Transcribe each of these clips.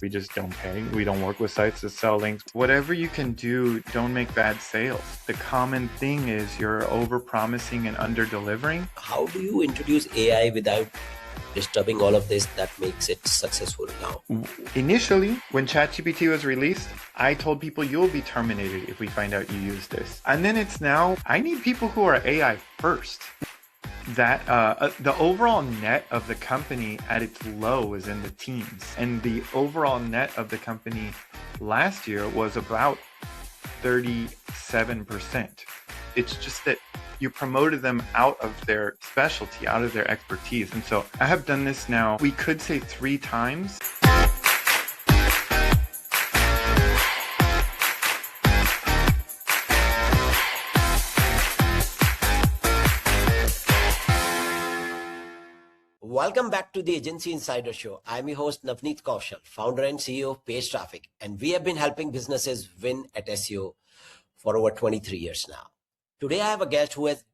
We just don't pay. We don't work with sites that sell links. Whatever you can do, don't make bad sales. The common thing is you're over-promising and under-delivering. How do you introduce AI without disturbing all of this that makes it successful now? Initially, when ChatGPT was released, I told people you'll be terminated if we find out you use this. And then it's now, I need people who are AI first. That the overall net of the company at its low is in the teens, and the overall net of the company last year was about 37%. It's just that you promoted them out of their specialty, out of their expertise. And so I have done this now, we could say 3 times. Welcome back to the Agency Insider Show. I'm your host, Navneet Kaushal, founder and CEO of Page Traffic, and we have been helping businesses win at SEO for over 23 years now. Today, I have a guest who has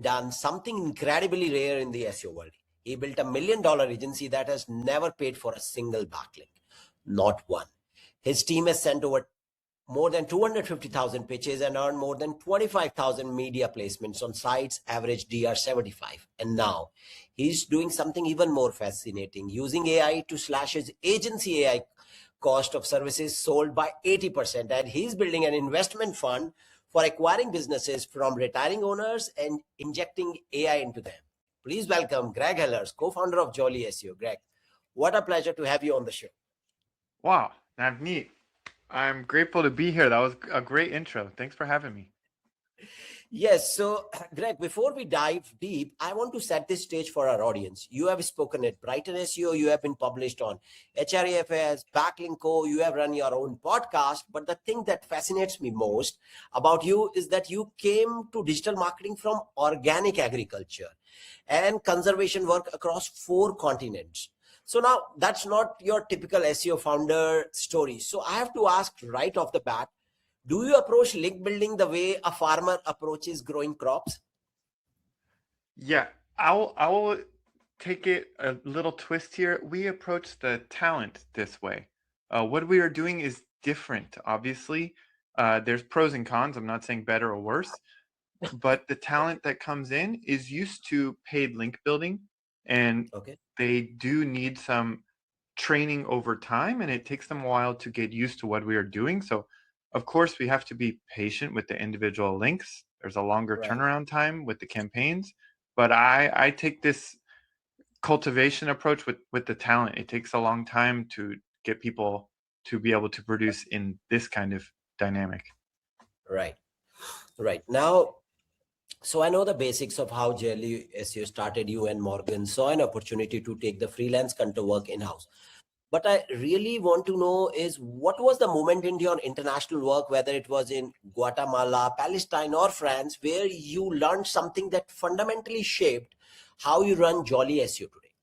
done something incredibly rare in the SEO world. He built $1 million agency that has never paid for a single backlink, not one. His team has sent over more than 250,000 pitches and earned more than 25,000 media placements on sites, average DR 75. And now he's doing something even more fascinating, using AI to slash his agency AI cost of services sold by 80%. And he's building an investment fund for acquiring businesses from retiring owners and injecting AI into them. Please welcome Greg Heilers, co-founder of Jolly SEO. Greg, what a pleasure to have you on the show. Wow, Navneet. I'm grateful to be here. That was a great intro. Thanks for having me. Yes. So, Greg, before we dive deep, I want to set this stage for our audience. You have spoken at Brighton SEO. You have been published on HREFS, Backlink Co. You have run your own podcast. But the thing that fascinates me most about you is that you came to digital marketing from organic agriculture and conservation work across 4 continents. So now that's not your typical SEO founder story. So I have to ask right off the bat, do you approach link building the way a farmer approaches growing crops? Yeah, I'll take it a little twist here. We approach the talent this way. What we are doing is different, obviously. There's pros and cons. I'm not saying better or worse, but the talent that comes in is used to paid link building, and Okay. they do need some training over time, and it takes them a while to get used to what we are doing. So, of course, we have to be patient with the individual links. There's a longer Right. turnaround time with the campaigns, but I take this cultivation approach with the talent. It takes a long time to get people to be able to produce in this kind of dynamic. Right. Right. Now, so I know the basics of how Jelly SEO started. You and Morgan saw an opportunity to take the freelance content work in-house. But I really want to know is what was the moment in your international work, whether it was in Guatemala, Palestine, or France, where you learned something that fundamentally shaped how you run Jolly SEO today?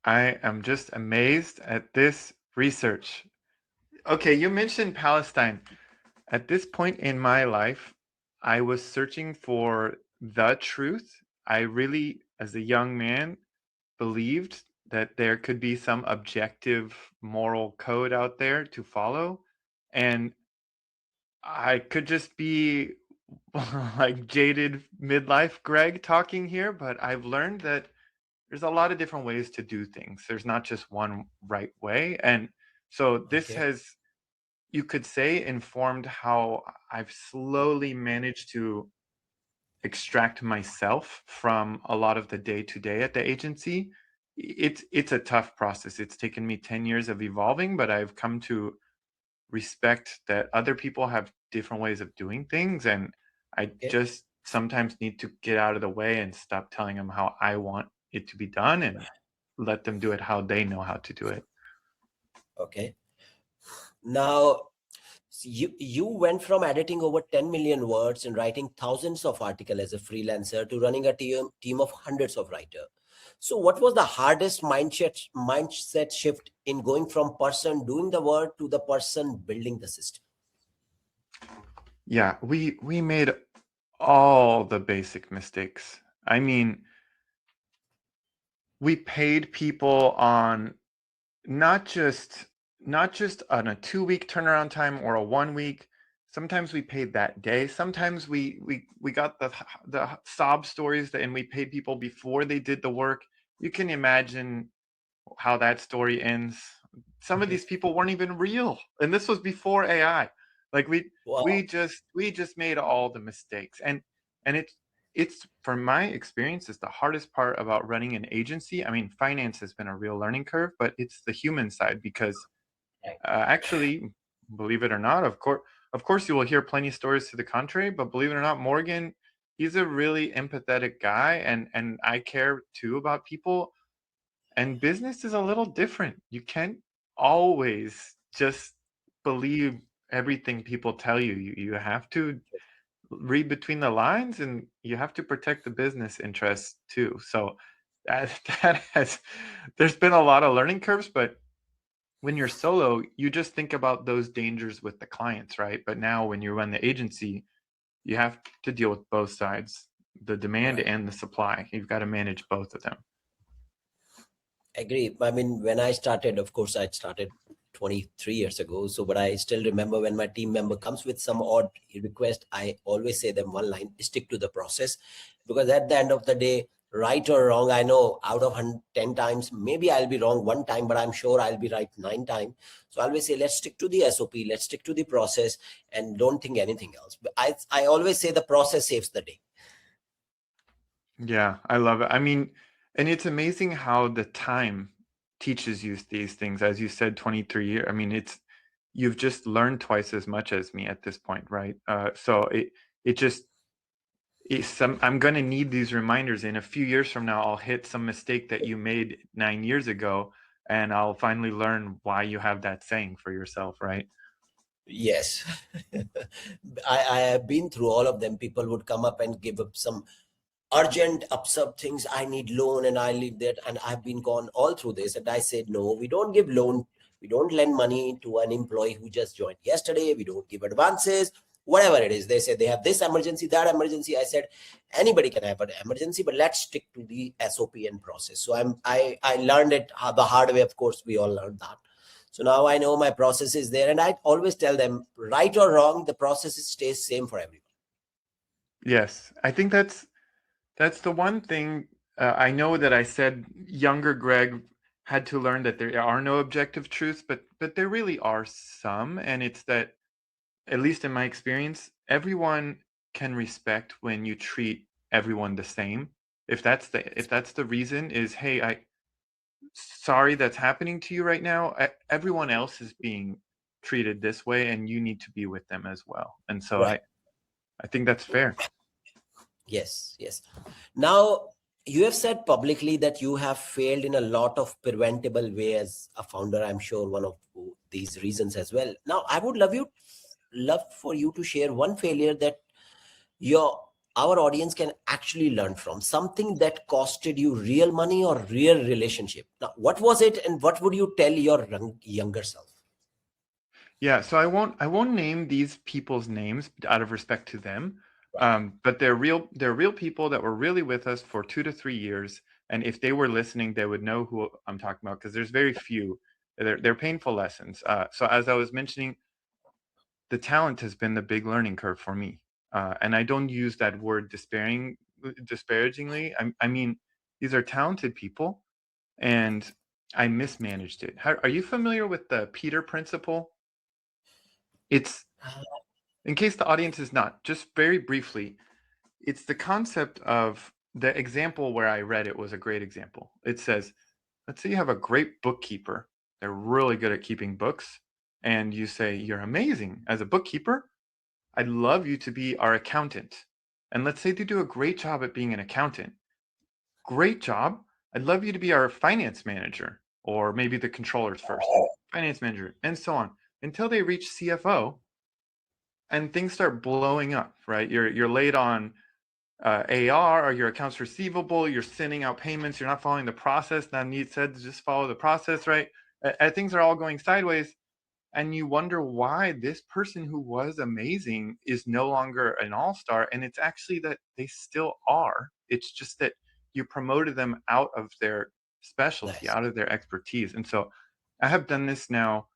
I am just amazed at this research. Okay, you mentioned Palestine. At this point in my life, I was searching for the truth. I really, as a young man, believed that there could be some objective moral code out there to follow. And I could just be like jaded midlife Greg talking here, but I've learned that there's a lot of different ways to do things. There's not just one right way. And so this Okay. has, you could say, informed how I've slowly managed to extract myself from a lot of the day-to-day at the agency. It's a tough process. It's taken me 10 years of evolving, but I've come to respect that other people have different ways of doing things, and I Okay. just sometimes need to get out of the way and stop telling them how I want it to be done and let them do it how they know how to do it. Okay. Now, you went from editing over 10 million words and writing thousands of articles as a freelancer to running a team of hundreds of writers. So what was the hardest mindset shift in going from person doing the work to the person building the system? Yeah, we made all the basic mistakes. I mean, we paid people on not just on a 2 week turnaround time or a 1 week. Sometimes we paid that day. Sometimes we got the sob stories and we paid people before they did the work. You can imagine how that story ends. Some of these people weren't even real, and this was before AI. Like Wow. we just made all the mistakes, and it's from my experience, it's the hardest part about running an agency. I mean, finance has been a real learning curve, but it's the human side because Right. actually, believe it or not, of course, you will hear plenty of stories to the contrary. But believe it or not, Morgan, he's a really empathetic guy, and I care too about people, and business is a little different. You can't always just believe everything people tell you. You have to read between the lines, and you have to protect the business interests too. So that that has there's been a lot of learning curves, but when you're solo, you just think about those dangers with the clients, right? But now when you run the agency, you have to deal with both sides, the demand Right. and the supply. You've got to manage both of them. Agree. I mean, when I started, of course, I started 23 years ago. So, but I still remember when my team member comes with some odd request, I always say them one line: stick to the process, because at the end of the day, right or wrong, I know out of 10 times, maybe I'll be wrong one time, but I'm sure I'll be right 9 times. So I always say, let's stick to the SOP, let's stick to the process, and don't think anything else. But I always say the process saves the day. Yeah, I love it. I mean, and it's amazing how the time teaches you these things. As you said, 23 years. I mean, you've just learned twice as much as me at this point, right? So it just I'm going to need these reminders. In a few years from now, I'll hit some mistake that you made 9 years ago, and I'll finally learn why you have that saying for yourself, right? Yes. I have been through all of them. People would come up and give up some urgent, absurd things. I need loan and I need that. And I've been gone all through this. And I said, no, we don't give loan. We don't lend money to an employee who just joined yesterday. We don't give advances, whatever it is. They said they have this emergency, that emergency. I said, anybody can have an emergency, but let's stick to the SOP and process. So I learned it the hard way. Of course, we all learned that. So now I know my process is there, and I always tell them, right or wrong, the process stays same for everyone. Yes, I think that's the one thing. I know that I said younger Greg had to learn that there are no objective truths, but there really are some, and it's that, at least in my experience, everyone can respect when you treat everyone the same. If that's the reason is, hey, I sorry that's happening to you right now. Everyone else is being treated this way, and you need to be with them as well. And so Right. I think that's fair. Yes, yes. Now, you have said publicly that you have failed in a lot of preventable way as a founder. I'm sure one of these reasons as well. Now, I would love for you to share one failure that your our audience can actually learn from, something that costed you real money or real relationship. Now, what was it, and what would you tell your younger self? Yeah, so I won't name these people's names out of respect to them, Right. but they're real people that were really with us for 2 to 3 years, and if they were listening, they would know who I'm talking about because there's very few. They're painful lessons. So as I was mentioning, the talent has been the big learning curve for me, and I don't use that word disparagingly. I mean, these are talented people, and I mismanaged it. Are you familiar with the Peter principle? It's In case the audience is not, just very briefly, it's the concept of the example where I read it was a great example. It says, let's say you have a great bookkeeper. They're really good at keeping books. And you say, you're amazing as a bookkeeper. I'd love you to be our accountant. And let's say they do a great job at being an accountant. Great job. I'd love you to be our finance manager, or maybe the controllers first, finance manager, and so on until they reach CFO and things start blowing up, right? You're late on AR or your accounts receivable. You're sending out payments. You're not following the process. Navneet said to just follow the process, right? Things are all going sideways, and you wonder why this person who was amazing is no longer an all-star. And it's actually that they still are. It's just that you promoted them out of their specialty, Nice. out of their expertise. And so I have done this now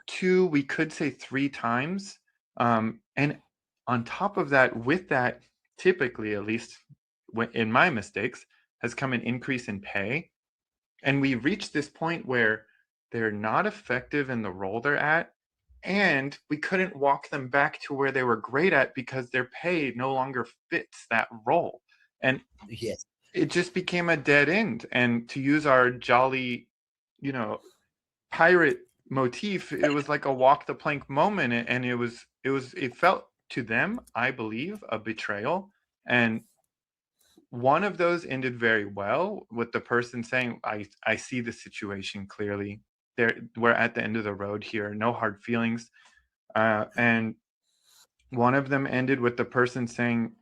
2, we could say 3 times. And on top of that, with that, typically, at least in my mistakes, has come an increase in pay. And we reached this point where they're not effective in the role they're at, and we couldn't walk them back to where they were great at because their pay no longer fits that role. And Yes. it just became a dead end. And to use our jolly, pirate motif, it was like a walk the plank moment, and it felt to them, I believe, a betrayal. And one of those ended very well with the person saying, I see the situation clearly. We're at the end of the road here, no hard feelings. And one of them ended with the person saying,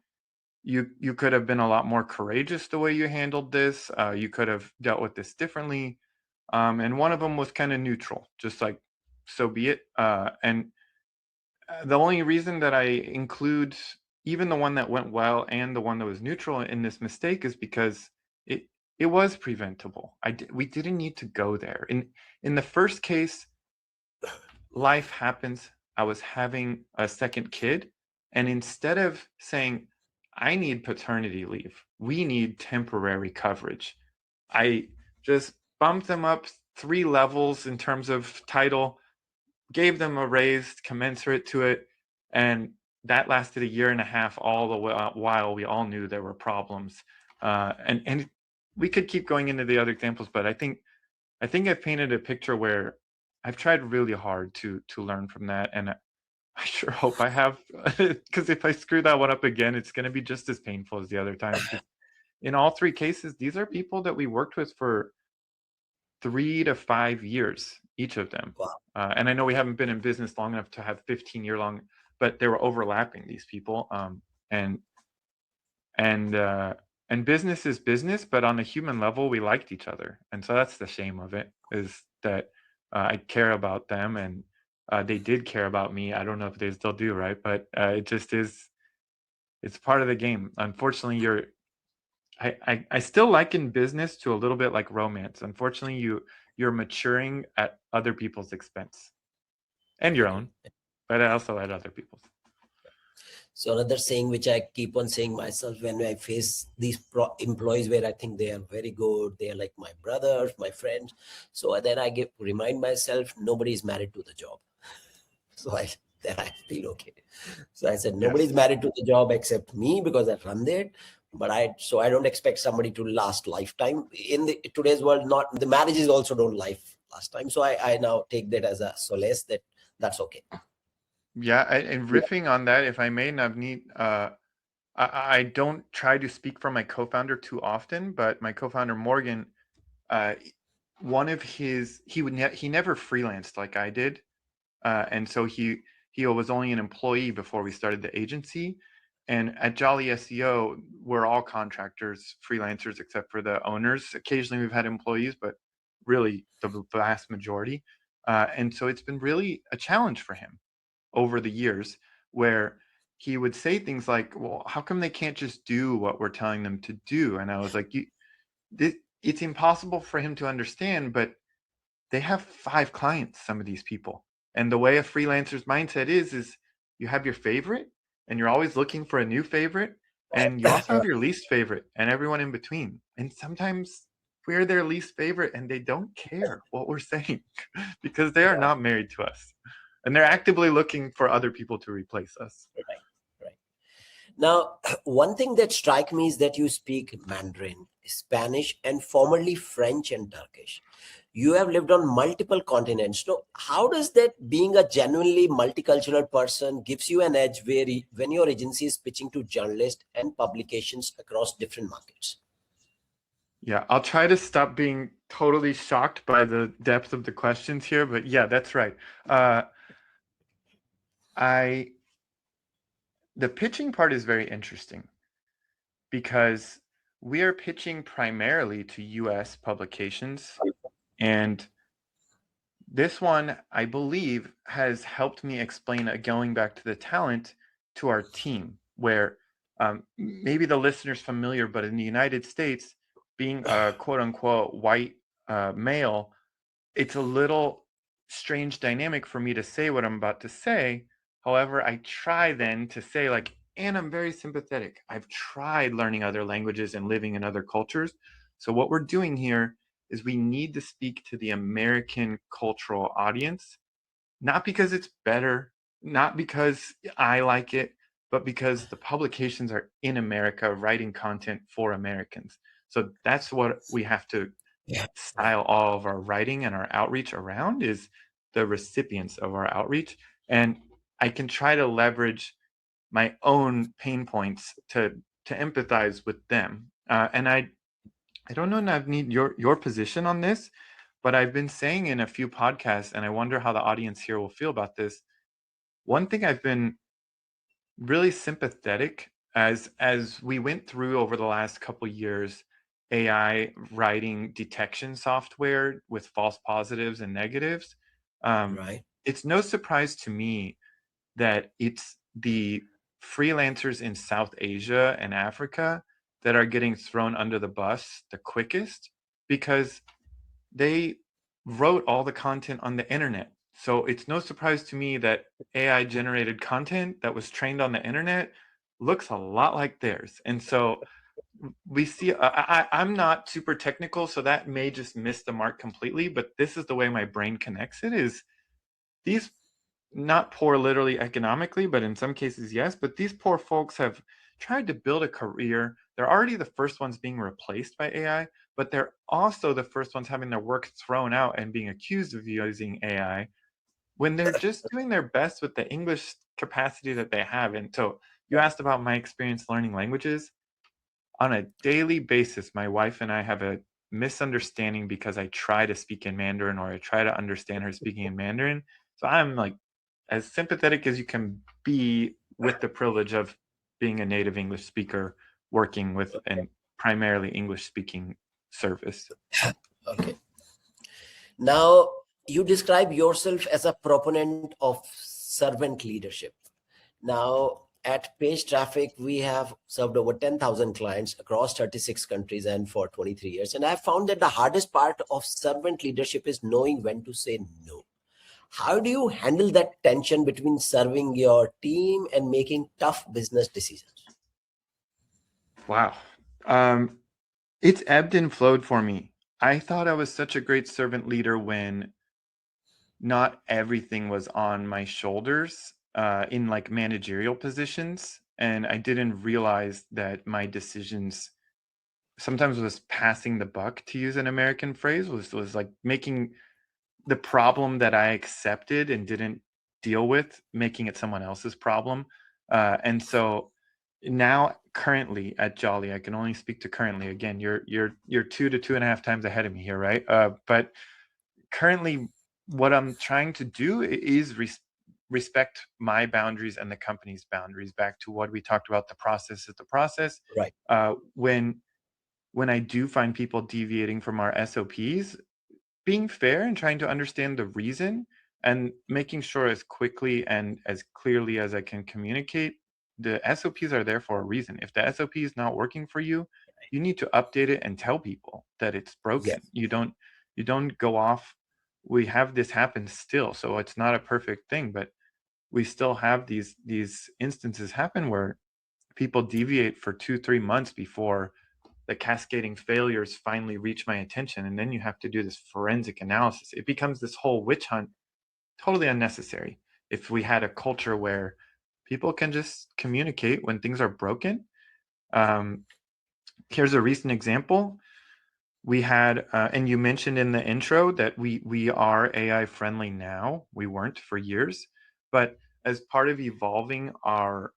you could have been a lot more courageous the way you handled this. You could have dealt with this differently. And one of them was kind of neutral, just like, so be it. And the only reason that I include even the one that went well and the one that was neutral in this mistake is because it it was preventable. We didn't need to go there. In the first case, life happens. I was having a second kid, and instead of saying, I need paternity leave, we need temporary coverage, I just bumped them up 3 levels in terms of title, gave them a raise commensurate to it, and that lasted a year and a half, all the while we all knew there were problems. And we could keep going into the other examples, but I think I've painted a picture where I've tried really hard to learn from that, and I sure hope I have, because if I screw that one up again, it's going to be just as painful as the other times. Because in all 3 cases, these are people that we worked with for 3 to 5 years, each of them. Wow. And I know we haven't been in business long enough to have 15-year long, but they were overlapping, these people. And and uh, and business is business, but on a human level, we liked each other, and so that's the shame of it, is that I care about them, and they did care about me. I don't know if they still do, right? But it just is. It's part of the game. Unfortunately, I still liken business to a little bit like romance. Unfortunately, you're maturing at other people's expense and your Agree. own, but also at other people's. So another saying which I keep on saying myself when I face these employees where I think they are very good, they are like my brothers, my friends. So then I remind myself, nobody is married to the job. So then I feel okay. So I said, Yes. nobody's married to the job except me because I run it. But I don't expect somebody to last lifetime in today's world. Not the marriages also don't last time. So I now take that as a solace that that's okay. Yeah, and riffing on that, if I may, Navneet, I don't try to speak for my co-founder too often, but my co-founder Morgan, uh, one of his he never freelanced like I did, and so he was only an employee before we started the agency. And at Jolly SEO, we're all contractors, freelancers, except for the owners. Occasionally, we've had employees, but really the vast majority. And so it's been really a challenge for him over the years, where he would say things like, well, how come they can't just do what we're telling them to do? And I was like, it's impossible for him to understand, but they have 5 clients, some of these people. And the way a freelancer's mindset is you have your favorite, and you're always looking for a new favorite, and you also have your least favorite and everyone in between. And sometimes we're their least favorite and they don't care what we're saying because they are Right, not married to us. And they're right, actively looking for other people to replace us. right, right. Now, one thing that strikes me is that you speak Mandarin, Spanish, and formerly French and Turkish. You have lived on multiple continents. So, how does that, being a genuinely multicultural person, gives you an edge when your agency is pitching to journalists and publications across different markets? Yeah, I'll try to stop being totally shocked by the depth of the questions here, but yeah, that's right. Uh, I the pitching part is very interesting because we are pitching primarily to US publications, and this one, I believe, has helped me explain, going back to the talent, to our team, where maybe the listener's familiar, but in the United States, being a quote unquote white male, it's a little strange dynamic for me to say what I'm about to say. However, I try then to say, like, and I'm very sympathetic. I've tried learning other languages and living in other cultures. So what we're doing here is we need to speak to the American cultural audience, not because it's better, not because I like it, but because the publications are in America writing content for Americans. So that's what we have to Yeah. Yeah. style all of our writing and our outreach around, is the recipients of our outreach. And I can try to leverage my own pain points to empathize with them. And I don't know, Navneet, your position on this, but I've been saying in a few podcasts, and I wonder how the audience here will feel about this. One thing I've been really sympathetic as we went through over the last couple years, AI writing detection software with false positives and negatives. Right. It's no surprise to me that it's the freelancers in South Asia and Africa that are getting thrown under the bus the quickest, because they wrote all the content on the internet. So it's no surprise to me that AI generated content that was trained on the internet looks a lot like theirs. And so we see, I'm not super technical, so that may just miss the mark completely, but this is the way my brain connects it, is these, not poor literally economically, but in some cases, yes, but these poor folks have tried to build a career. They're already the first ones being replaced by AI, but they're also the first ones having their work thrown out and being accused of using AI when they're just doing their best with the English capacity that they have. And so you asked about my experience learning languages. On a daily basis, my wife and I have a misunderstanding because I try to speak in Mandarin, or I try to understand her speaking in Mandarin. So I'm like as sympathetic as you can be with the privilege of being a native English speaker working with an primarily English speaking service. Okay. Now, you describe yourself as a proponent of servant leadership. Now, at Page Traffic, we have served over 10,000 clients across 36 countries and for 23 years. And I have found that the hardest part of servant leadership is knowing when to say no. How do you handle that tension between serving your team and making tough business decisions? Wow. It's ebbed and flowed for me. I thought I was such a great servant leader when not everything was on my shoulders in like managerial positions, and I didn't realize that my decisions sometimes was passing the buck, to use an American phrase, was like making the problem that I accepted and didn't deal with, making it someone else's problem. And so now currently at Jolly, I can only speak to currently. Again, you're 2 to 2.5 times ahead of me here, right? But currently, what I'm trying to do is respect my boundaries and the company's boundaries. Back to what we talked about, the process is the process. Right. When I do find people deviating from our SOPs, being fair and trying to understand the reason, and making sure as quickly and as clearly as I can communicate, the SOPs are there for a reason. If the SOP is not working for you, you need to update it and tell people that it's broken. Yes. You don't go off. We have this happen still, so it's not a perfect thing, but we still have these instances happen where people deviate for 2-3 months before the cascading failures finally reach my attention, and then you have to do this forensic analysis. It becomes this whole witch hunt, totally unnecessary. If we had a culture where people can just communicate when things are broken. um, Here's a recent example. We had and you mentioned in the intro that we are AI friendly now. We weren't for years, but as part of evolving our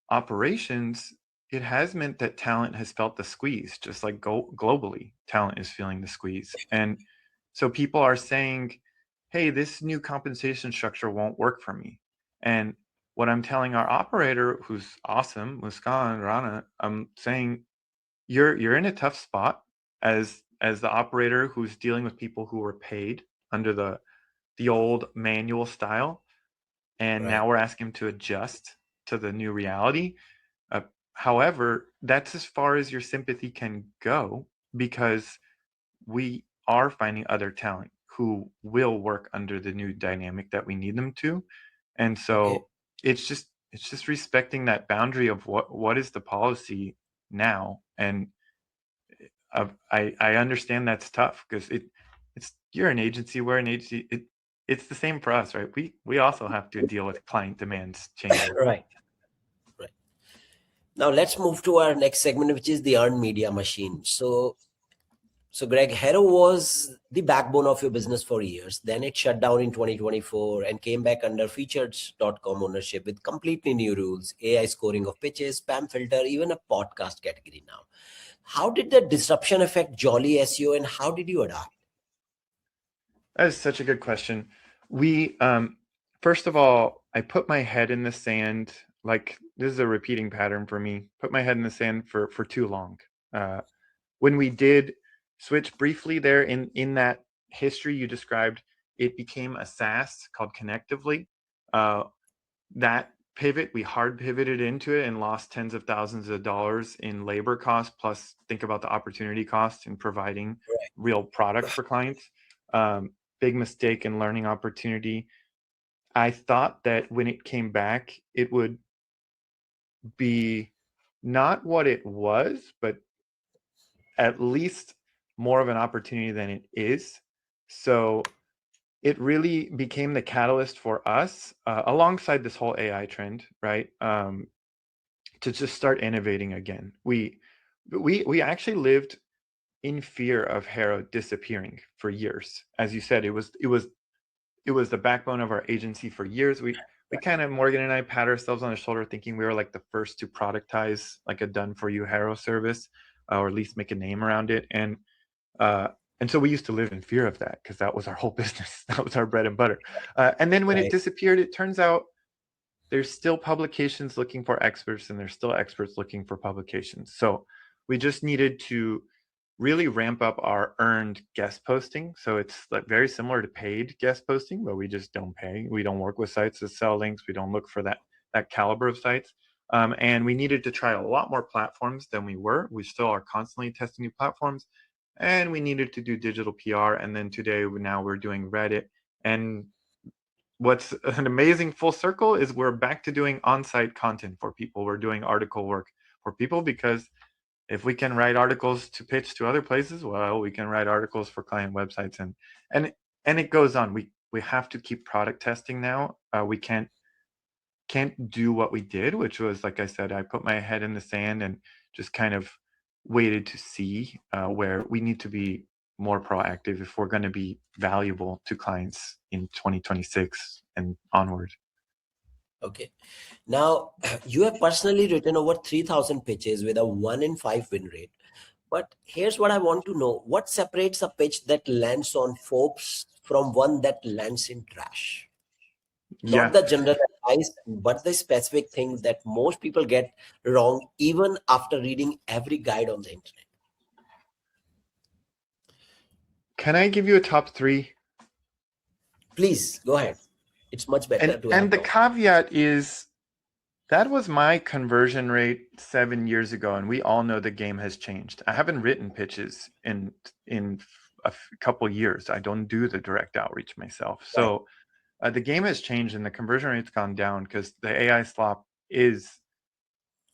operations, it has meant that talent has felt the squeeze, just like globally, talent is feeling the squeeze. And so people are saying, hey, this new compensation structure won't work for me. And what I'm telling our operator, who's awesome, Muskan Rana, I'm saying, you're in a tough spot as the operator who's dealing with people who were paid under the old manual style, and Right. now we're asking him to adjust to the new reality. uh, However, that's as far as your sympathy can go, because we are finding other talent who will work under the new dynamic that we need them to. And Okay. so it's just respecting that boundary of what is the policy now. And I understand that's tough because it's you're an agency, we're an agency. It's the same for us, right? We also have to deal with client demands changing. Right. Right. Now let's move to our next segment, which is the earned media machine. So Greg, Hero was the backbone of your business for years. Then it shut down in 2024 and came back under features.com ownership with completely new rules, AI scoring of pitches, spam filter, even a podcast category now. How did the disruption affect Jolly SEO and how did you adapt? That is such a good question. We first of all, I put my head in the sand. Like, this is a repeating pattern for me. Put my head in the sand for too long. When we did switch briefly there in that history you described, it became a SaaS called Connectively. That pivot, we hard pivoted into it and lost tens of thousands of dollars in labor costs. Plus, think about the opportunity cost in providing real product for clients. Big mistake and learning opportunity. I thought that when it came back, it would be not what it was, but at least more of an opportunity than it is. So it really became the catalyst for us, alongside this whole AI trend, right? To just start innovating again. We actually lived in fear of Harrow disappearing for years. As you said, it was the backbone of our agency for years. We kind of, Morgan and I, pat ourselves on the shoulder thinking we were like the first to productize like a done for you Harrow service, or at least make a name around it. Uh, and so we used to live in fear of that because that was our whole business. That was our bread and butter. And then when it Right. disappeared, it turns out there's still publications looking for experts and there's still experts looking for publications. So we just needed to really ramp up our earned guest posting. So it's like very similar to paid guest posting, but we just don't pay. We don't work with sites that sell links. We don't look for that caliber of sites. And we needed to try a lot more platforms than we were. We still are constantly testing new platforms, and we needed to do digital PR. And then today, now we're doing Reddit. And what's an amazing full circle is we're back to doing on-site content for people. We're doing article work for people because if we can write articles to pitch to other places, well, we can write articles for client websites, and it goes on. We have to keep product testing now. We can't do what we did, which was, like I said, I put my head in the sand and just kind of waited to see where we need to be more proactive if we're going to be valuable to clients in 2026 and onward. Okay. Now, you have personally written over 3,000 pitches with a 1 in 5 win rate. But here's what I want to know. What separates a pitch that lands on Forbes from one that lands in trash? Not Yeah. the general advice, but the specific things that most people get wrong even after reading every guide on the internet. Can I give you a top three? Please go ahead. It's much better to And have the top. caveat is that was my conversion rate 7 years ago, and we all know the game has changed. I haven't written pitches in a couple years. I don't do the direct outreach myself. Right. So the game has changed and the conversion rate's gone down because the AI slop is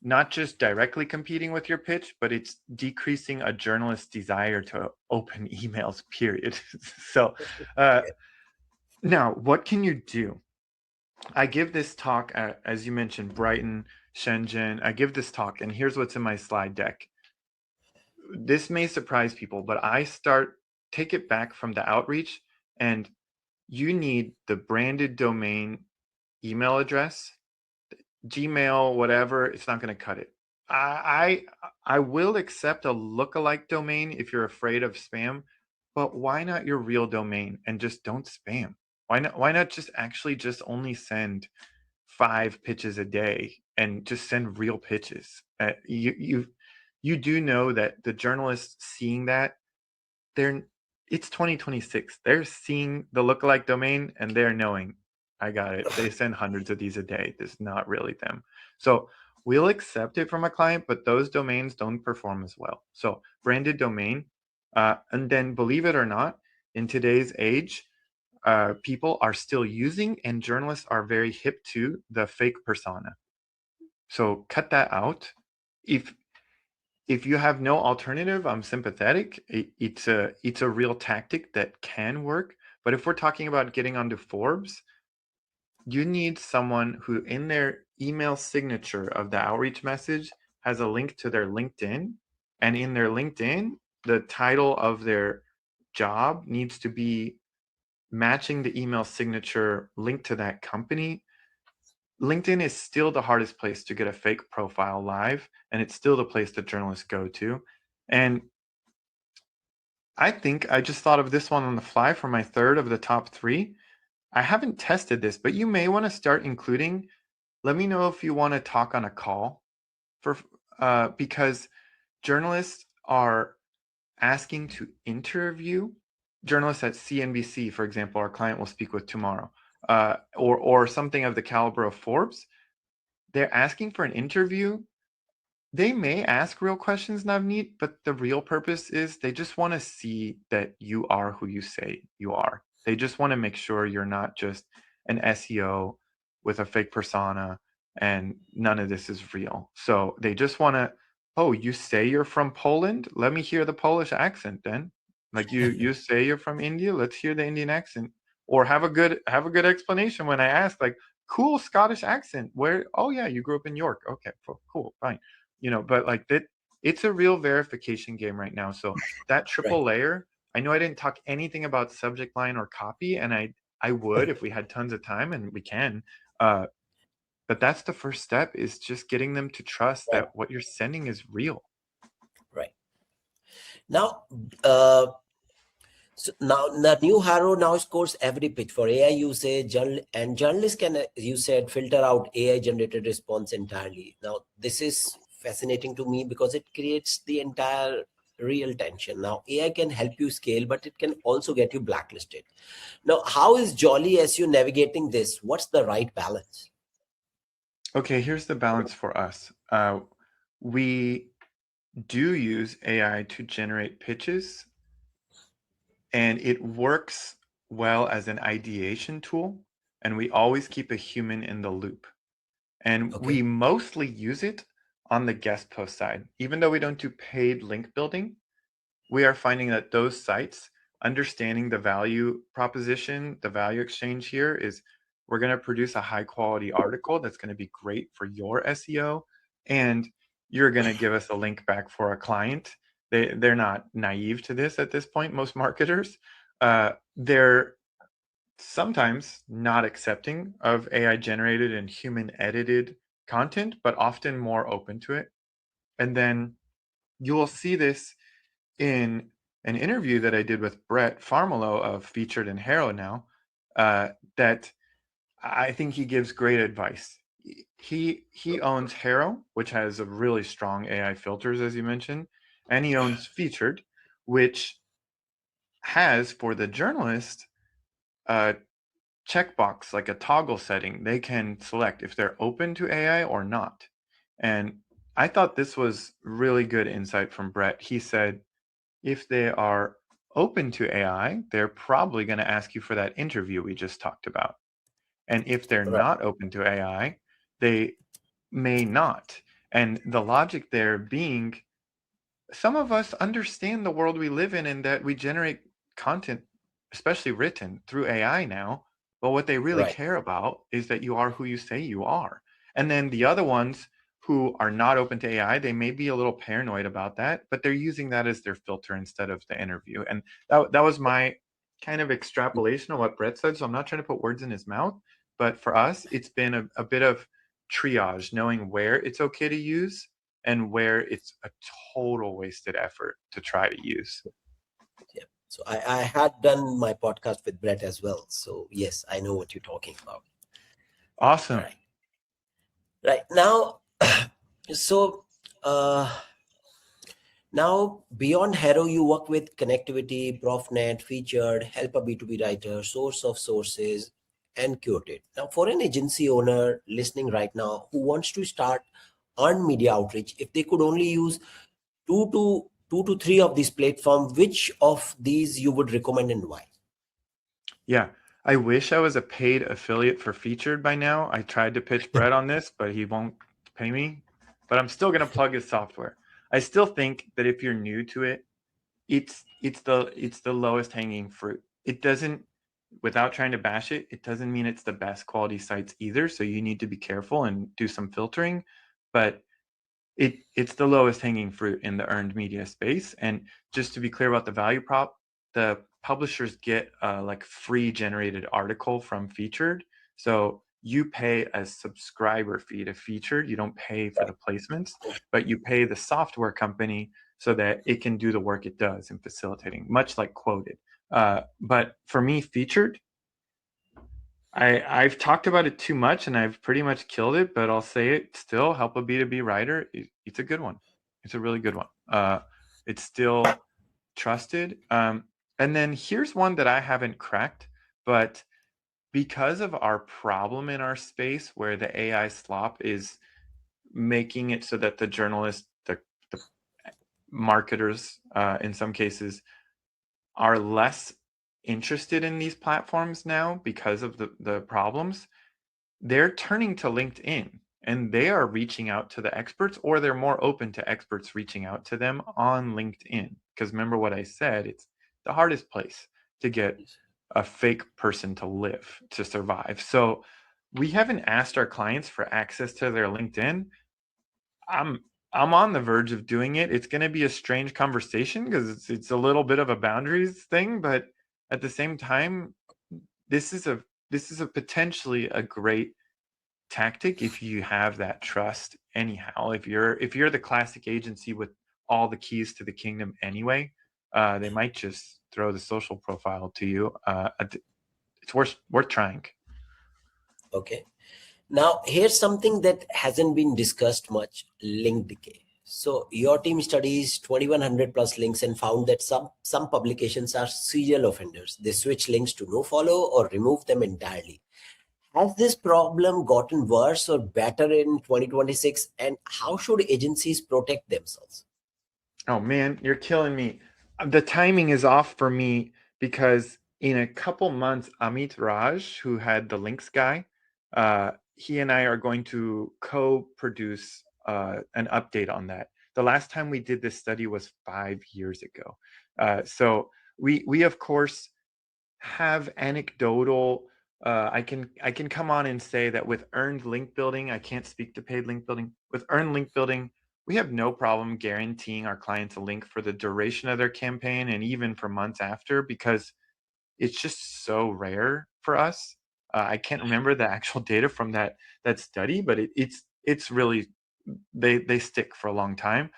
not just directly competing with your pitch, but it's decreasing a journalist's desire to open emails, period. So now, what can you do? I give this talk at, as you mentioned, Brighton, Shenzhen. I give this talk, and here's what's in my slide deck. This may surprise people, but take it back from the outreach, and you need the branded domain email address, Gmail, whatever. It's not going to cut it. I will accept a lookalike domain if you're afraid of spam, but why not your real domain and just don't spam? Why not just actually just only send 5 pitches a day and just send real pitches? You do know that the journalists seeing that, they're it's 2026. They're seeing the lookalike domain and they're knowing, I got it. They send hundreds of these a day. This is not really them. So we'll accept it from a client, but those domains don't perform as well. So branded domain, and then believe it or not, in today's age, people are still using, and journalists are very hip to, the fake persona. So cut that out. If you have no alternative, I'm sympathetic. It's a real tactic that can work. But if we're talking about getting onto Forbes, you need someone who in their email signature of the outreach message has a link to their LinkedIn. And in their LinkedIn, the title of their job needs to be matching the email signature linked to that company. LinkedIn is still the hardest place to get a fake profile live, and it's still the place that journalists go to. And I think I just thought of this one on the fly for my third of the top 3. I haven't tested this, but you may want to start including, let me know if you want to talk on a call, for because journalists are asking to interview journalists at CNBC, for example, our client will speak with tomorrow, or something of the caliber of Forbes. They're asking for an interview. They may ask real questions, Navneet, but the real purpose is they just want to see that you are who you say you are. They just want to make sure you're not just an SEO with a fake persona and none of this is real. So they just want to, oh, you say you're from Poland? Let me hear the Polish accent then. Like you say you're from India? Let's hear the Indian accent. Or have a good explanation when I ask, like, cool Scottish accent. Where? Oh yeah, you grew up in York. Okay, cool, fine. But like that, it's a real verification game right now. So that triple Right. layer, I know I didn't talk anything about subject line or copy, and I would if we had tons of time, and we can. But that's the first step, is just getting them to trust Right. that what you're sending is real. Right. Now, so now the new Haro now scores every pitch for AI usage, and journalists can, you said, filter out AI generated response entirely. Now, this is fascinating to me because it creates the entire real tension. Now, AI can help you scale, but it can also get you blacklisted. Now, how is Jolly SEO navigating this? What's the right balance? Okay, here's the balance for us. We do use AI to generate pitches, and it works well as an ideation tool, and we always keep a human in the loop. And we Okay. mostly use it on the guest post side. Even though we don't do paid link building, we are finding that those sites, understanding the value proposition, the value exchange here is, we're going to produce a high quality article that's going to be great for your SEO, and you're going to give us a link back for a client. They're not naive to this at this point, most marketers. They're sometimes not accepting of AI generated and human edited content, but often more open to it. And then you will see this in an interview that I did with Brett Farmelo of Featured in Harrow now, that I think he gives great advice. He owns Harrow, which has a really strong AI filters, as you mentioned, and he owns Featured, which has, for the journalist, a checkbox, like a toggle setting. They can select if they're open to AI or not. And I thought this was really good insight from Brett. He said, if they are open to AI, they're probably going to ask you for that interview we just talked about. And if they're Right. not open to AI, they may not. And the logic there being, some of us understand the world we live in and that we generate content, especially written, through AI now. But what they really Right. care about is that you are who you say you are. And then the other ones who are not open to AI, they may be a little paranoid about that, but they're using that as their filter instead of the interview. And that was my kind of extrapolation of what Brett said. So I'm not trying to put words in his mouth, but for us, it's been a bit of triage, knowing where it's okay to use and where it's a total wasted effort to try to use. Yeah. So I had done my podcast with Brett as well. So yes, I know what you're talking about. Awesome. Right. Right. Now, so now beyond Hero, you work with connectivity, ProfNet, Featured, Help a B2B writer, Source of Sources, and Curate. Now, for an agency owner listening right now who wants to start earned media outreach, if they could only use 2 to 2 to 3 of these platforms, which of these you would recommend and why? Yeah, I wish I was a paid affiliate for Featured by now. I tried to pitch Brett on this, but he won't pay me. But I'm still going to plug his software. I still think that if you're new to it, it's the lowest hanging fruit. It doesn't, without trying to bash it, it doesn't mean it's the best quality sites either. So you need to be careful and do some filtering. But it's the lowest hanging fruit in the earned media space. And just to be clear about the value prop, the publishers get like free generated article from Featured. So you pay a subscriber fee to Featured. You don't pay for the placements, but you pay the software company so that it can do the work it does in facilitating, much like Quoted. But for me, Featured, I've talked about it too much and I've pretty much killed it, but I'll say it still. Help a B2B writer. It's a good one. It's a really good one. It's still trusted. And then here's one that I haven't cracked, but because of our problem in our space where the AI slop is making it so that the journalists, the marketers, in some cases, are less interested in these platforms now because of the problems, they're turning to LinkedIn and they are reaching out to the experts, or they're more open to experts reaching out to them on LinkedIn. Because remember what I said, it's the hardest place to get a fake person to live, to survive. So we haven't asked our clients for access to their LinkedIn. I'm I'm on the verge of doing it. It's going to be a strange conversation because it's a little bit of a boundaries thing, but at the same time, this is a this is a potentially a great tactic if you have that trust anyhow. If you're the classic agency with all the keys to the kingdom anyway, they might just throw the social profile to you. It's worth trying. Okay. Now, here's something that hasn't been discussed much: link decay. So, your team studies 2100 plus links and found that some publications are serial offenders. They switch links to no follow or remove them entirely. Has this problem gotten worse or better in 2026? And how should agencies protect themselves? Oh man, you're killing me. The timing is off for me because in a couple months, Amit Raj, who had the links guy, he and I are going to co-produce an update on that. The last time we did this study was 5 years ago. So we of course have anecdotal. I can come on and say that with earned link building, I can't speak to paid link building. With earned link building, we have no problem guaranteeing our clients a link for the duration of their campaign and even for months after, because it's just so rare for us. I can't remember the actual data from that study, but it's really, they stick for a long time.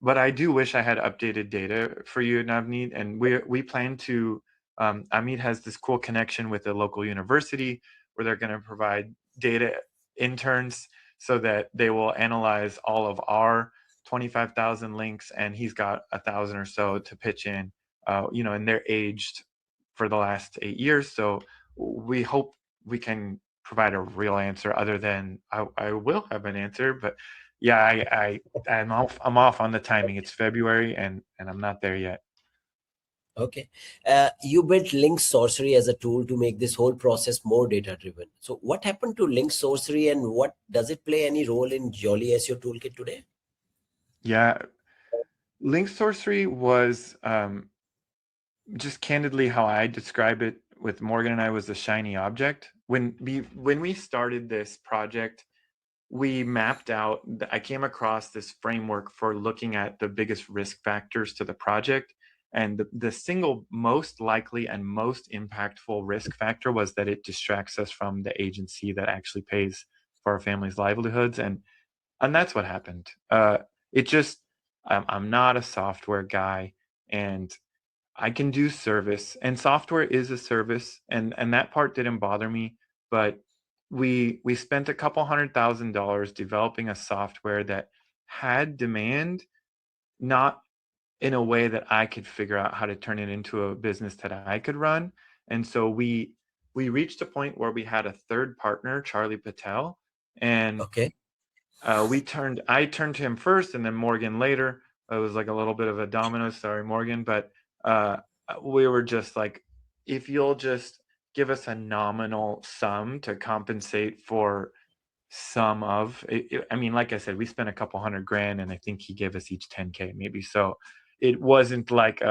But I do wish I had updated data for you, Navneet, and we plan to. Amit has this cool connection with a local university where they're going to provide data interns so that they will analyze all of our 25,000 links, and he's got 1,000 or so to pitch in. And they're aged for the last 8 years, so we hope we can provide a real answer. Other than I will have an answer, but yeah, I'm off on the timing. It's February and I'm not there yet. Okay. You built link sorcery as a tool to make this whole process more data driven. So, what happened to link sorcery and what does it play any role in Jolly SEO toolkit today? Yeah, link sorcery was just candidly how I describe it with Morgan and I was a shiny object. When we started this project, we mapped out, I came across this framework for looking at the biggest risk factors to the project. And the single most likely and most impactful risk factor was that it distracts us from the agency that actually pays for our family's livelihoods. And that's what happened. It just, I'm not a software guy, and I can do service, and software is a service, and that part didn't bother me. But we spent a couple $100,000 developing a software that had demand, not in a way that I could figure out how to turn it into a business that I could run. And so we reached a point where we had a third partner, Charlie Patel, and Okay. I turned to him first and then Morgan later. It was like a little bit of a domino. Sorry, Morgan, but we were just like, if you'll just give us a nominal sum to compensate for some of it, I mean, like I said, we spent a couple $100,000, and I think he gave us each 10K maybe. So it wasn't like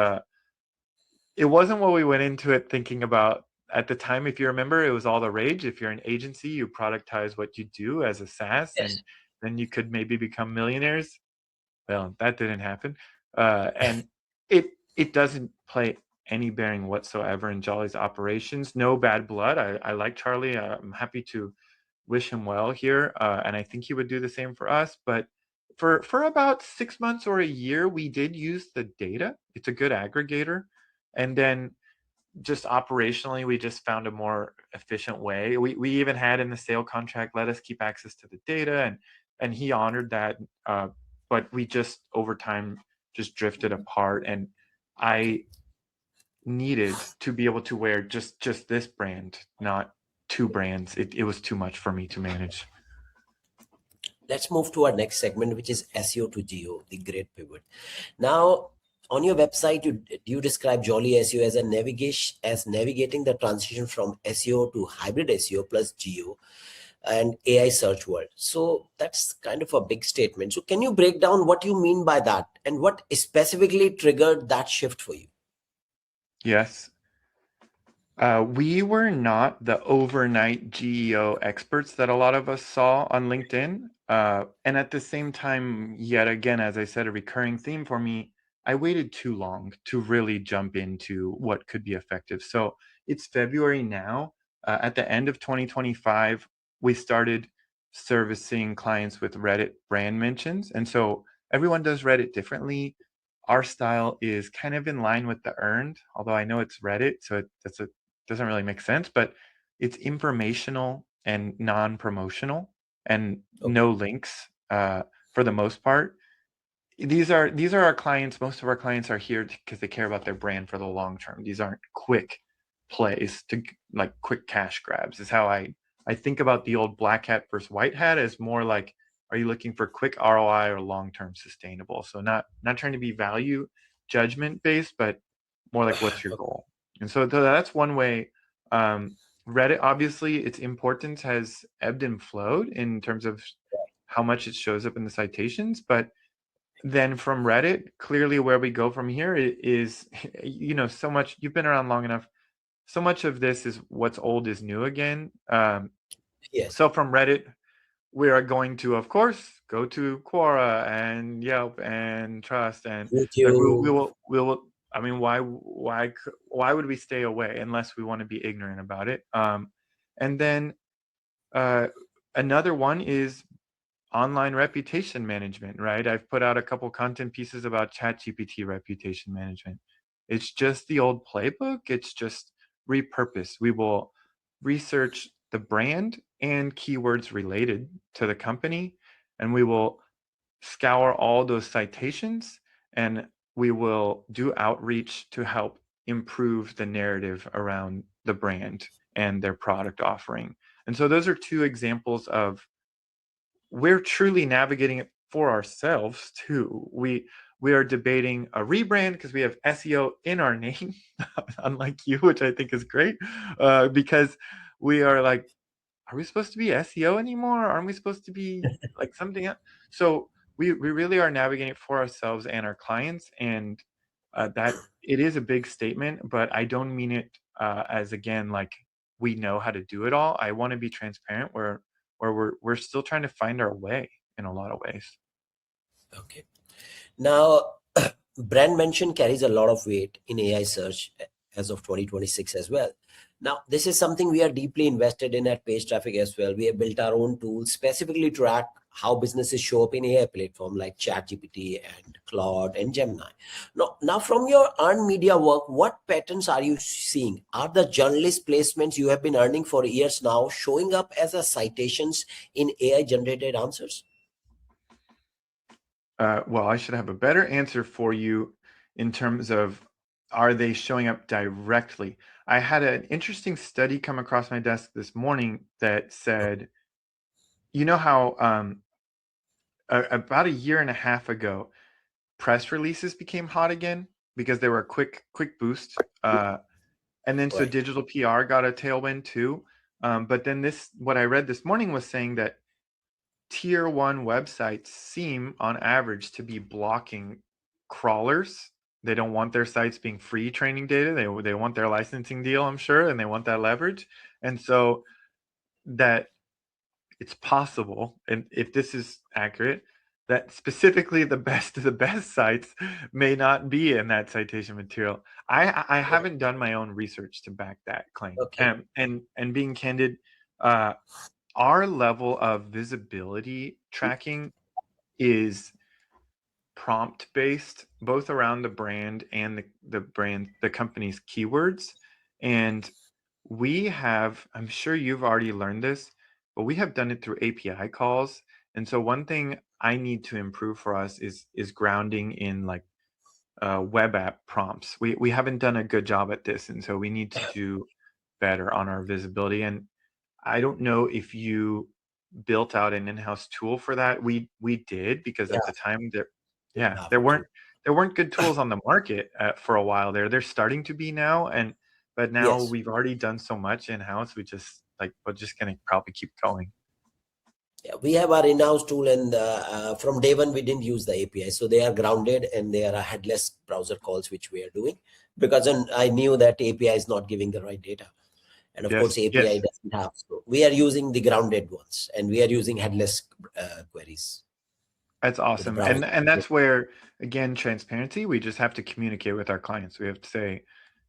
it wasn't what we went into it thinking about at the time. If you remember, it was all the rage. If you're an agency, you productize what you do as a SaaS, and Yes. then you could maybe become millionaires. Well, that didn't happen, and it doesn't play any bearing whatsoever in Jolly's operations. No bad blood. I like Charlie. I'm happy to wish him well here, and I think he would do the same for us. But for about 6 months or a year, we did use the data. It's a good aggregator, and then just operationally, we just found a more efficient way. We even had in the sale contract, let us keep access to the data, and he honored that. But we just over time just drifted apart, and I needed to be able to wear just this brand, not two brands. It was too much for me to manage. Let's move to our next segment, which is SEO to geo, the great pivot. Now, on your website, you describe Jolly SEO as navigating the transition from SEO to hybrid SEO plus geo and AI search world. So that's kind of a big statement. So can you break down what you mean by that and what specifically triggered that shift for you? Yes. We were not the overnight GEO experts that a lot of us saw on LinkedIn. And at the same time, yet again, as I said, a recurring theme for me, I waited too long to really jump into what could be effective. So it's February now. At the end of 2025, we started servicing clients with Reddit brand mentions. And so everyone does Reddit differently. Our style is kind of in line with the earned, although I know it's Reddit, so that's a doesn't really make sense, but it's informational and non-promotional and Okay. no links for the most part. These are our clients. Most of our clients are here because they care about their brand for the long term. These aren't quick plays to like quick cash grabs. Is how I think about the old black hat versus white hat as more like, are you looking for quick ROI or long term sustainable? So not trying to be value judgment based, but more like what's your goal. And so that's one way. Reddit, obviously, its importance has ebbed and flowed in terms of how much it shows up in the citations, but then from Reddit, clearly where we go from here is, so much. You've been around long enough. So much of this is what's old is new again. Yes. So from Reddit, we are going to, of course, go to Quora and Yelp and Trust, and like we YouTube. will. I mean, why would we stay away unless we want to be ignorant about it? And then uh, another one is online reputation management, right? I've put out a couple content pieces about ChatGPT reputation management. It's just the old playbook. It's just repurposed. We will research the brand and keywords related to the company, and we will scour all those citations, and we will do outreach to help improve the narrative around the brand and their product offering. And so those are two examples of we're truly navigating it for ourselves too. We are debating a rebrand because we have SEO in our name, unlike you, which I think is great, because we are like, are we supposed to be SEO anymore? Aren't we supposed to be like something else? So we really are navigating it for ourselves and our clients, and that it is a big statement, but I don't mean it as again like we know how to do it all. I want to be transparent where we're still trying to find our way in a lot of ways. Okay. Now, brand mention carries a lot of weight in AI search as of 2026 as well. Now, this is something we are deeply invested in at Page Traffic as well. We have built our own tools specifically to track how businesses show up in AI platform like ChatGPT and Claude and Gemini. Now, from your earned media work, what patterns are you seeing? Are the journalist placements you have been earning for years now showing up as a citations in AI generated answers? Well, I should have a better answer for you in terms of are they showing up directly? I had an interesting study come across my desk this morning that said, you know how about a year and a half ago, press releases became hot again because they were a quick boost. And then so Right. digital PR got a tailwind too. But then what I read this morning was saying that tier one websites seem on average to be blocking crawlers. They don't want their sites being free training data. They want their licensing deal, I'm sure, and they want that leverage. And so that it's possible, and if this is accurate, that specifically the best of the best sites may not be in that citation material. I Right. haven't done my own research to back that claim. Okay. And being candid, uh, our level of visibility tracking is prompt based, both around the brand and the company's keywords. And we have, I'm sure you've already learned this, but we have done it through API calls. And so one thing I need to improve for us is grounding in like web app prompts. We haven't done a good job at this, and so we need to do better on our visibility. And I don't know if you built out an in-house tool for that. We did, because Yeah. at the time there, We yeah, have there weren't to. there weren't good tools on the market for a while there. They're starting to be now, but now Yes. we've already done so much in-house. We're just gonna probably keep going. Yeah, we have our in-house tool, and from day one we didn't use the API, so they are grounded and they are a headless browser calls which we are doing, because then I knew that API is not giving the right data, and of course Yes, API yes. doesn't have. So we are using the grounded ones, and we are using headless queries That's with the awesome. browser. And that's where, again, transparency, we just have to communicate with our clients. We have to say,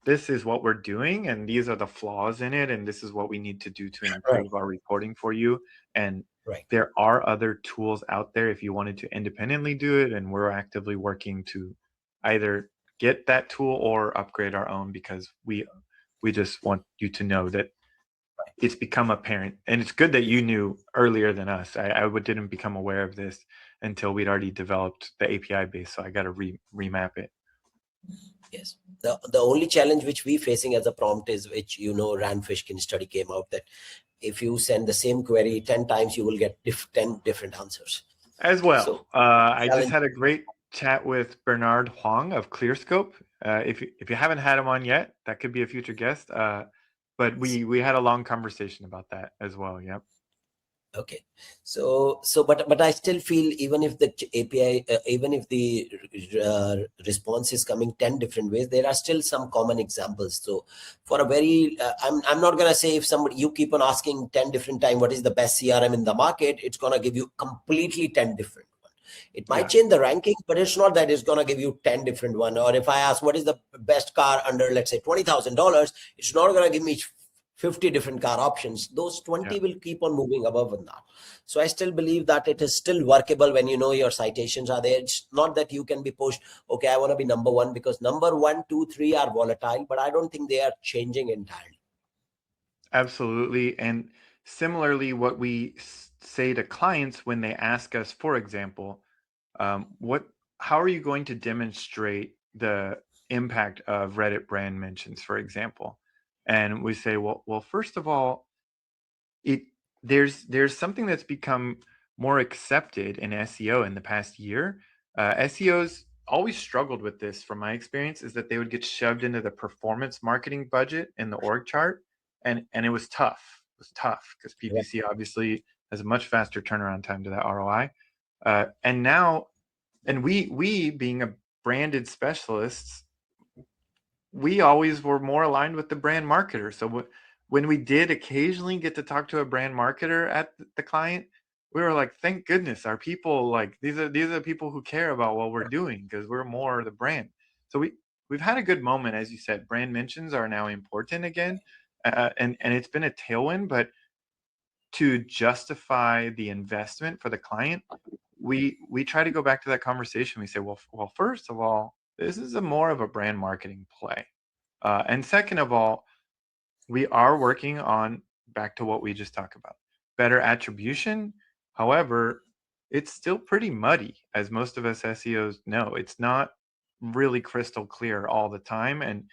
this is what we're doing and these are the flaws in it, and this is what we need to do to Right. improve our reporting for you. And Right. there are other tools out there if you wanted to independently do it, and we're actively working to either get that tool or upgrade our own, because we just want you to know that it's become apparent, and it's good that you knew earlier than us. Didn't become aware of this until we'd already developed the API base, so I got to remap it. Yes. The only challenge which we facing as a prompt is, which Rand Fishkin study came out, that if you send the same query 10 times, you will get 10 different answers. As well, So I just challenge. had a great chat with Bernard Huang of ClearScope. If you haven't had him on yet, that could be a future guest. But we had a long conversation about that as well. Yep. Okay. But I still feel, even if the API, even if the response is coming 10 different ways, there are still some common examples. So for a very, I'm not going to say, if somebody, you keep on asking 10 different times, what is the best CRM in the market, it's going to give you completely 10 different. It might Yeah. change the ranking, but it's not that it's going to give you 10 different one. Or if I ask, what is the best car under, let's say, $20,000, it's not going to give me 50 different car options. Those 20 Yeah. will keep on moving above and down. So I still believe that it is still workable when your citations are there. It's not that you can be pushed, okay, I want to be number one, because number 1, 2, 3 are volatile, but I don't think they are changing entirely. Absolutely. And similarly, what we say to clients when they ask us, for example, what how are you going to demonstrate the impact of Reddit brand mentions, for example? And we say, well, first of all, it there's something that's become more accepted in SEO in the past year. SEOs always struggled with this, from my experience, is that they would get shoved into the performance marketing budget in the org chart, and it was tough. It was tough because Right. PPC obviously has a much faster turnaround time to that ROI. And now, and we being a branded specialists, we always were more aligned with the brand marketer. So when we did occasionally get to talk to a brand marketer at the client, we were like, thank goodness our people, like, these are the people who care about what we're doing, because we're more the brand. So we've had a good moment. As you said, brand mentions are now important again, and it's been a tailwind. But to justify the investment for the client, we try to go back to that conversation. We say, well, first of all, this is a more of a brand marketing play, and second of all, we are working on, back to what we just talked about, better attribution. However, it's still pretty muddy, as most of us SEOs know. It's not really crystal clear all the time, and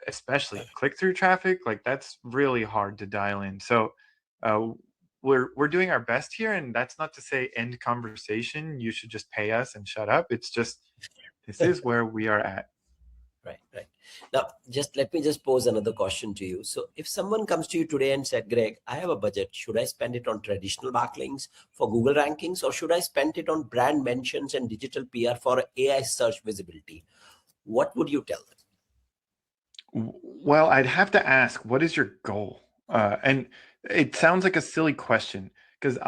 especially click-through traffic, like, that's really hard to dial in. So uh, we're doing our best here, and that's not to say end conversation. You should just pay us and shut up. It's just this is where we are at. Right. Now, let me pose another question to you. So, if someone comes to you today and said, Greg, I have a budget, should I spend it on traditional backlinks for Google rankings, or should I spend it on brand mentions and digital PR for AI search visibility? What would you tell them? Well, I'd have to ask, what is your goal? And it sounds like a silly question because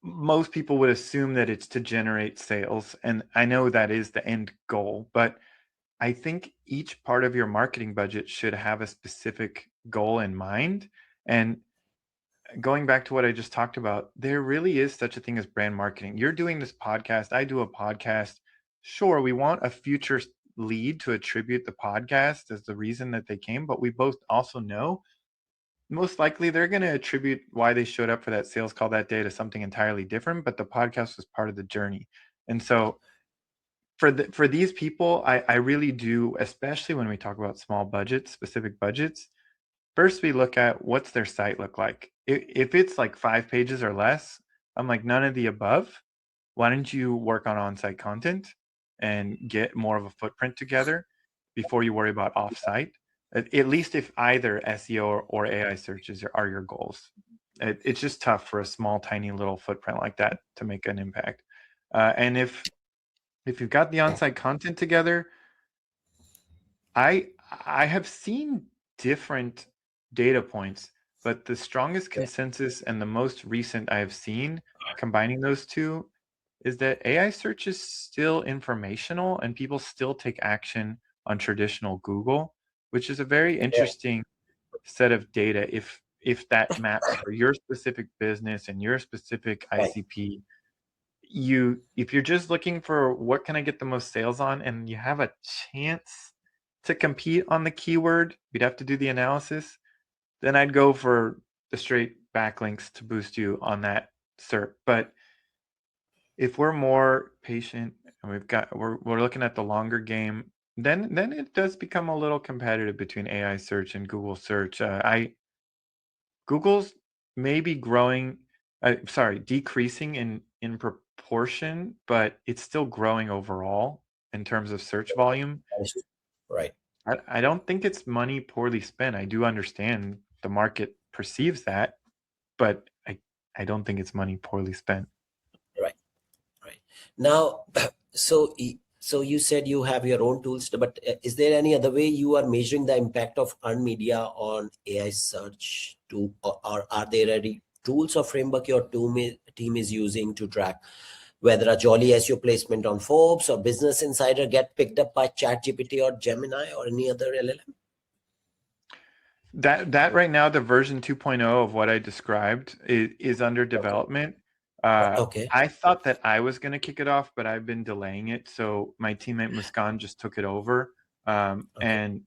most people would assume that it's to generate sales. And I know that is the end goal, but I think each part of your marketing budget should have a specific goal in mind. And going back to what I just talked about, there really is such a thing as brand marketing. You're doing this podcast, I do a podcast. Sure, we want a future lead to attribute the podcast as the reason that they came, but we both also know most likely they're going to attribute why they showed up for that sales call that day to something entirely different, but the podcast was part of the journey. And so for these people, I really do, especially when we talk about small budgets, specific budgets. First, we look at what's their site look like. If it's like 5 pages or less, I'm like, none of the above. Why don't you work on on-site content and get more of a footprint together before you worry about off-site? At least if either SEO or AI searches are your goals. It's just tough for a small, tiny little footprint like that to make an impact. And if you've got the on-site content together, I have seen different data points, but the strongest consensus and the most recent I have seen combining those two is that AI search is still informational and people still take action on traditional Google, which is a very interesting set of data if that maps for your specific business and your specific ICP. If you're just looking for what can I get the most sales on and you have a chance to compete on the keyword, you'd have to do the analysis. Then I'd go for the straight backlinks to boost you on that SERP. But if we're more patient and we're looking at the longer game, then it does become a little competitive between AI search and Google search. Google's maybe decreasing in proportion, but it's still growing overall in terms of search volume. Right. I don't think it's money poorly spent. I do understand the market perceives that, but I don't think it's money poorly spent. Right. Now, so you said you have your own tools, but is there any other way you are measuring the impact of earned media on AI search or are there any tools or framework your team is using to track whether a Jolly SEO placement on Forbes or Business Insider get picked up by ChatGPT or Gemini or any other LLM? That right now, the version 2.0 of what I described is under development. Okay. I thought that I was going to kick it off, but I've been delaying it. So my teammate Muskan just took it over. And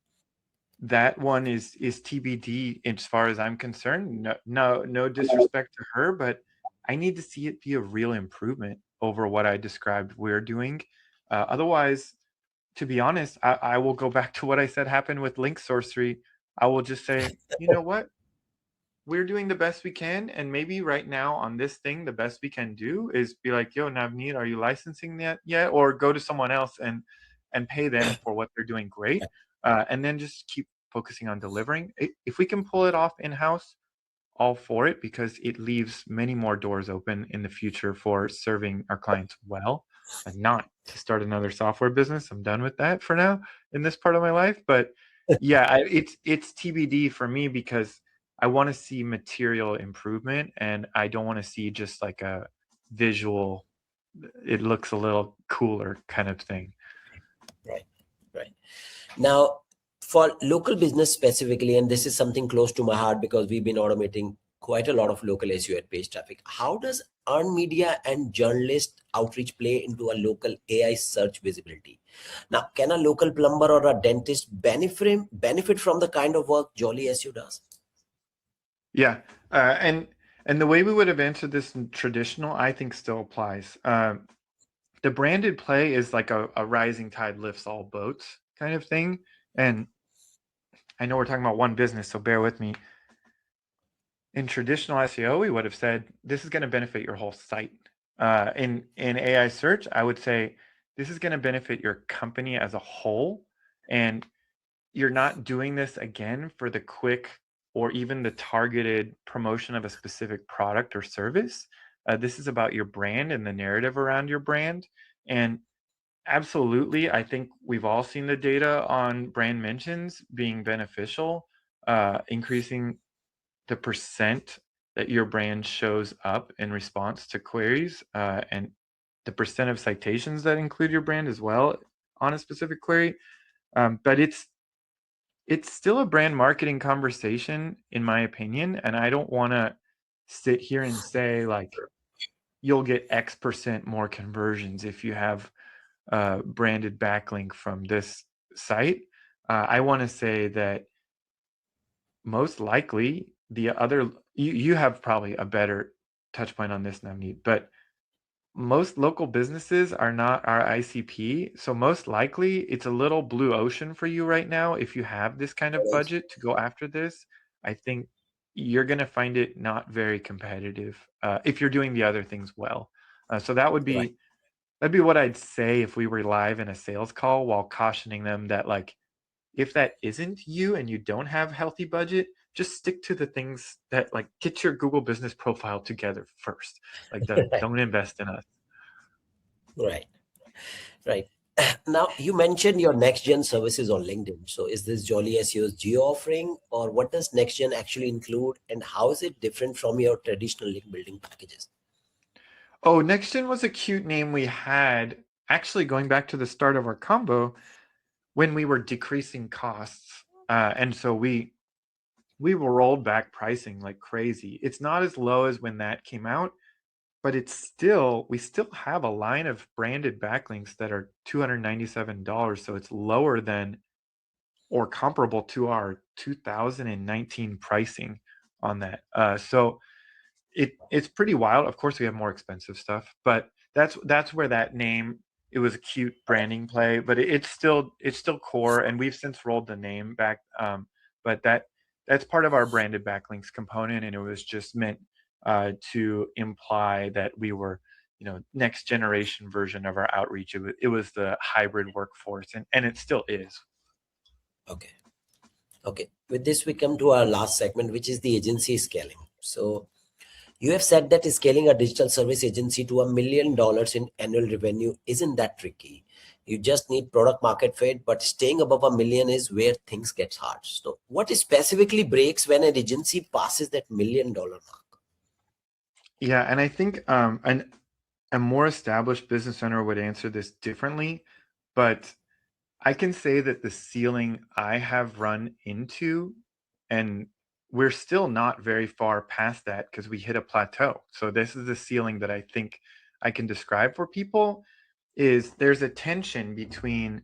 that one is TBD as far as I'm concerned. No disrespect to her, but I need to see it be a real improvement over what I described we're doing. Otherwise, to be honest, I will go back to what I said happened with link sorcery. I will just say, you know what? We're doing the best we can, and maybe right now on this thing, the best we can do is be like, yo, Navneet, are you licensing that yet? Or go to someone else and pay them for what they're doing great, and then just keep focusing on delivering. If we can pull it off in-house, all for it, because it leaves many more doors open in the future for serving our clients well, and not to start another software business. I'm done with that for now in this part of my life. But yeah, it's TBD for me because I want to see material improvement, and I don't want to see just like a visual, it looks a little cooler kind of thing. Right. Now, for local business specifically, and this is something close to my heart because we've been automating quite a lot of local SEO at Page Traffic. How does earned media and journalist outreach play into a local AI search visibility? Now, can a local plumber or a dentist benefit from the kind of work Jolly SEO does? Yeah, and the way we would have answered this in traditional, I think, still applies. The branded play is like a rising tide lifts all boats kind of thing. And I know we're talking about one business, so bear with me. in traditional SEO, we would have said this is going to benefit your whole site. In AI search, I would say this is going to benefit your company as a whole, and you're not doing this again for the quick or even the targeted promotion of a specific product or service. This is about your brand and the narrative around your brand. And absolutely, I think we've all seen the data on brand mentions being beneficial, increasing the percent that your brand shows up in response to queries, and the percent of citations that include your brand as well on a specific query. But it's still a brand marketing conversation, in my opinion, and I don't want to sit here and say like you'll get X% more conversions if you have a branded backlink from this site. I want to say that most likely the other you have probably a better touch point on this, Navneet, but most local businesses are not our ICP. So most likely it's a little blue ocean for you right now. If you have this kind of budget to go after this, I think you're going to find it not very competitive if you're doing the other things well. So that'd be what I'd say if we were live in a sales call, while cautioning them that like if that isn't you and you don't have healthy budget, just stick to the things that like get your Google business profile together first. Like don't invest in us. Right. Right. Now, you mentioned your NextGen services on LinkedIn. So, is this Jolly SEO's geo offering, or what does NextGen actually include, and how is it different from your traditional link building packages? Oh, NextGen was a cute name we had actually going back to the start of our combo when we were decreasing costs. And so we rolled back pricing like crazy. It's not as low as when that came out, but we still have a line of branded backlinks that are $297. So it's lower than or comparable to our 2019 pricing on that. So it's pretty wild. Of course, we have more expensive stuff, but that's where that name. It was a cute branding play, but it's still core, and we've since rolled the name back. But that's part of our branded backlinks component, and it was just meant to imply that we were, next generation version of our outreach. It was the hybrid workforce, and it still is. Okay. Okay. With this, we come to our last segment, which is the agency scaling. So, you have said that scaling a digital service agency to $1 million in annual revenue isn't that tricky. You just need product market fit, but staying above $1 million is where things get hard. So, what specifically breaks when an agency passes that $1 million mark? Yeah, and I think a more established business owner would answer this differently, but I can say that the ceiling I have run into, and we're still not very far past that because we hit a plateau. So this is the ceiling that I think I can describe for people, is there's a tension between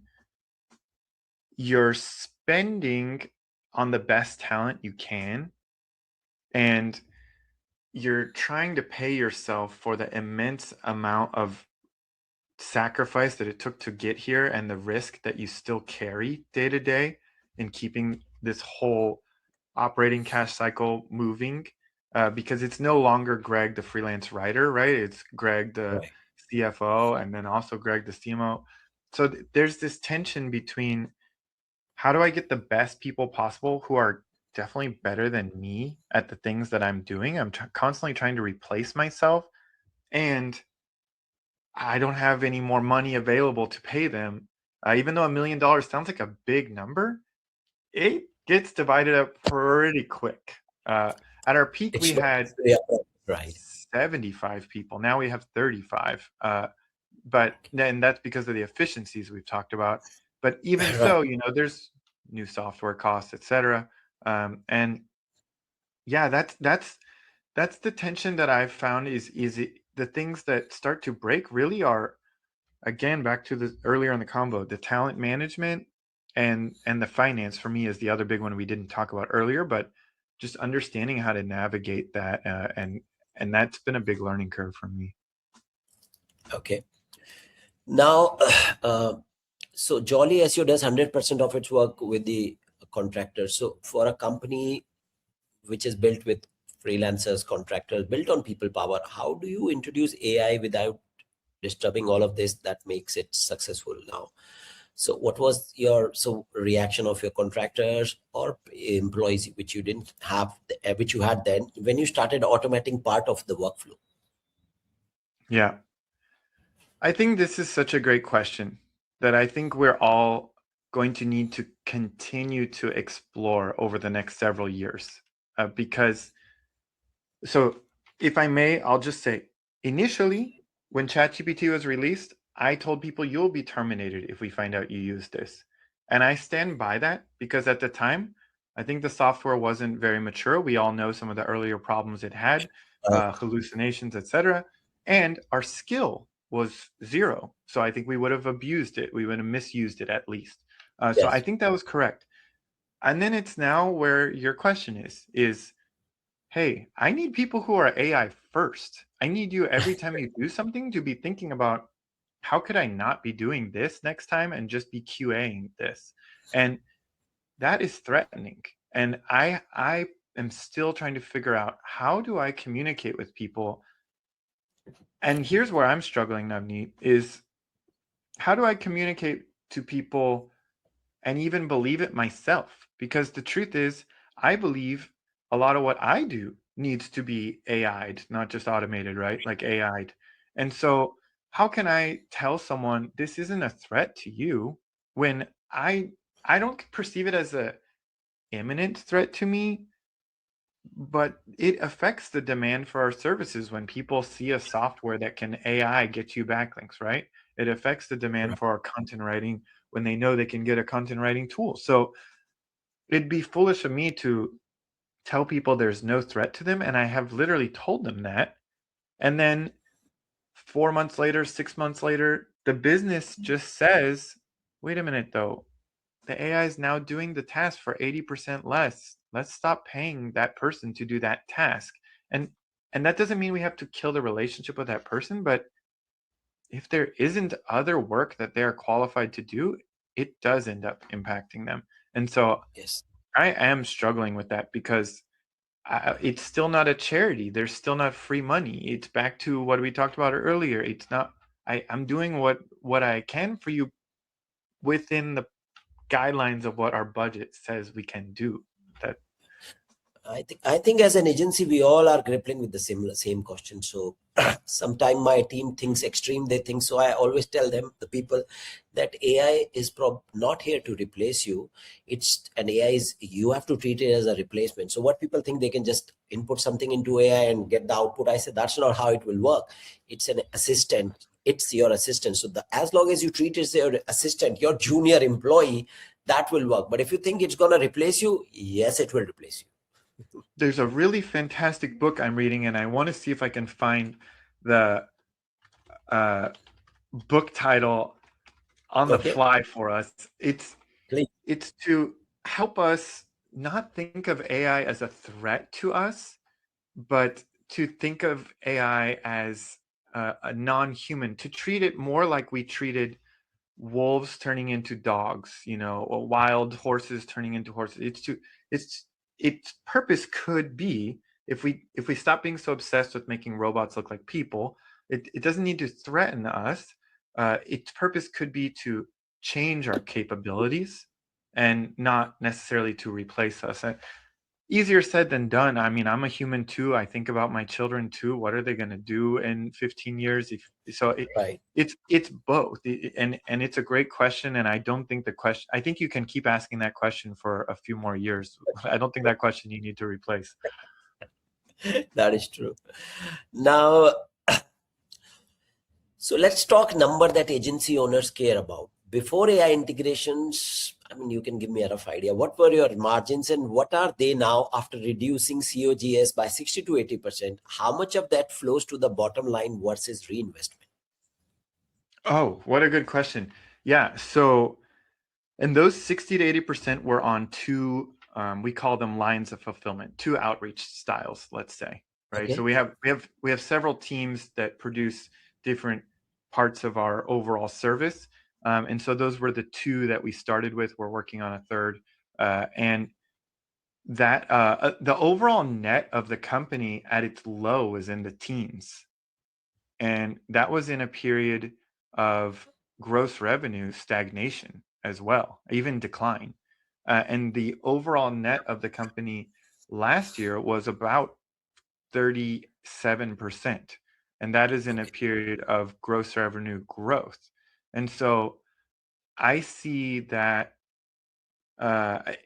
your spending on the best talent you can and you're trying to pay yourself for the immense amount of sacrifice that it took to get here and the risk that you still carry day to day in keeping this whole operating cash cycle moving, because it's no longer Greg the freelance writer, right? It's Greg the Right. CFO and then also Greg the CMO. So there's this tension between how do I get the best people possible who are definitely better than me at the things that I'm doing. I'm constantly trying to replace myself, and I don't have any more money available to pay them. Even though $1 million sounds like a big number, it gets divided up pretty quick. At our peak, we It's had yeah, right. 75 people. Now we have 35. But then that's because of the efficiencies we've talked about. But even Right. so, there's new software costs, etc. And yeah, that's the tension that I've found is the things that start to break really are, again, back to the earlier in the combo, the talent management and the finance for me is the other big one we didn't talk about earlier, but just understanding how to navigate that, and that's been a big learning curve for me. Okay. Now, so Jolly SEO does 100% of its work with the contractor. So, for a company which is built with freelancers, contractors, built on people power. How do you introduce AI without disturbing all of this that makes it successful now? So what was your reaction of your contractors or employees, which you didn't have, which you had then, when you started automating part of the workflow? Yeah. I think this is such a great question that I think we're all going to need to continue to explore over the next several years. Because, so if I may, I'll just say initially, when ChatGPT was released, I told people you'll be terminated if we find out you use this. And I stand by that because at the time, I think the software wasn't very mature. We all know some of the earlier problems it had, Uh, hallucinations, etc. And our skill was zero. So I think we would have abused it. We would have misused it at least. So I yes, think that was correct. And then it's now where your question is, hey, I need people who are AI first. I need you every time you do something to be thinking about how could I not be doing this next time and just be QAing this. And that is threatening. And I am still trying to figure out how do I communicate with people. And here's where I'm struggling, Navneet, is how do I communicate to people and even believe it myself? Because the truth is, I believe a lot of what I do needs to be AI'd, not just automated, right? Like AI'd. And so, how can I tell someone this isn't a threat to you when I don't perceive it as a imminent threat to me, but it affects the demand for our services when people see a software that can AI get you backlinks, right? It affects the demand right. for our content writing when they know they can get a content writing tool. So it'd be foolish of me to tell people there's no threat to them. And I have literally told them that. And then 4 months later, 6 months later, the business just says, wait a minute, though, the AI is now doing the task for 80% less. Let's stop paying that person to do that task. And and that doesn't mean we have to kill the relationship with that person, but if there isn't other work that they're qualified to do, it does end up impacting them. And so Yes. I am struggling with that because it's still not a charity. There's still not free money. It's back to what we talked about earlier. It's not. I'm doing what I can for you within the guidelines of what our budget says we can do. That I think as an agency, we all are grappling with the same question. So sometime my team thinks extreme, they think so. I always tell them, the people, that AI is not here to replace you. It's an AI is, you have to treat it as a replacement. So what people think they can just input something into AI and get the output, I say that's not how it will work. It's an assistant. It's your assistant. So as long as you treat it as your assistant, your junior employee, that will work. But if you think it's going to replace you, yes, it will replace you. there's a really fantastic book I'm reading, and I want to see if I can find the uh, book title on the Okay, fly for us. please. It's to help us not think of AI as a threat to us, but to think of AI as a non-human, to treat it more like we treated wolves turning into dogs, or wild horses turning into horses. It's its purpose could be, if we stop being so obsessed with making robots look like people, it doesn't need to threaten us. Its purpose could be to change our capabilities and not necessarily to replace us. Easier said than done. I mean, I'm a human too. I think about my children too. What are they going to do in 15 years? If so, Right. it's both. And it's a great question. And I don't think the question. I think you can keep asking that question for a few more years. I don't think that question you need to replace. That is true. Now, so let's talk number that agency owners care about. Before AI integrations, I mean, you can give me a rough idea. What were your margins and what are they now after reducing COGS by 60 to 80%? How much of that flows to the bottom line versus reinvestment? Oh, what a good question. Yeah. So, and those 60 to 80% were on two, we call them lines of fulfillment, two outreach styles, let's say, right? So Okay. we have several teams that produce different parts of our overall service. And so those were the two that we started with. We're working on a third. And that the overall net of the company at its low was in the teens, and that was in a period of gross revenue stagnation as well, even decline. And the overall net of the company last year was about 37%. And that is in a period of gross revenue growth. And so I see that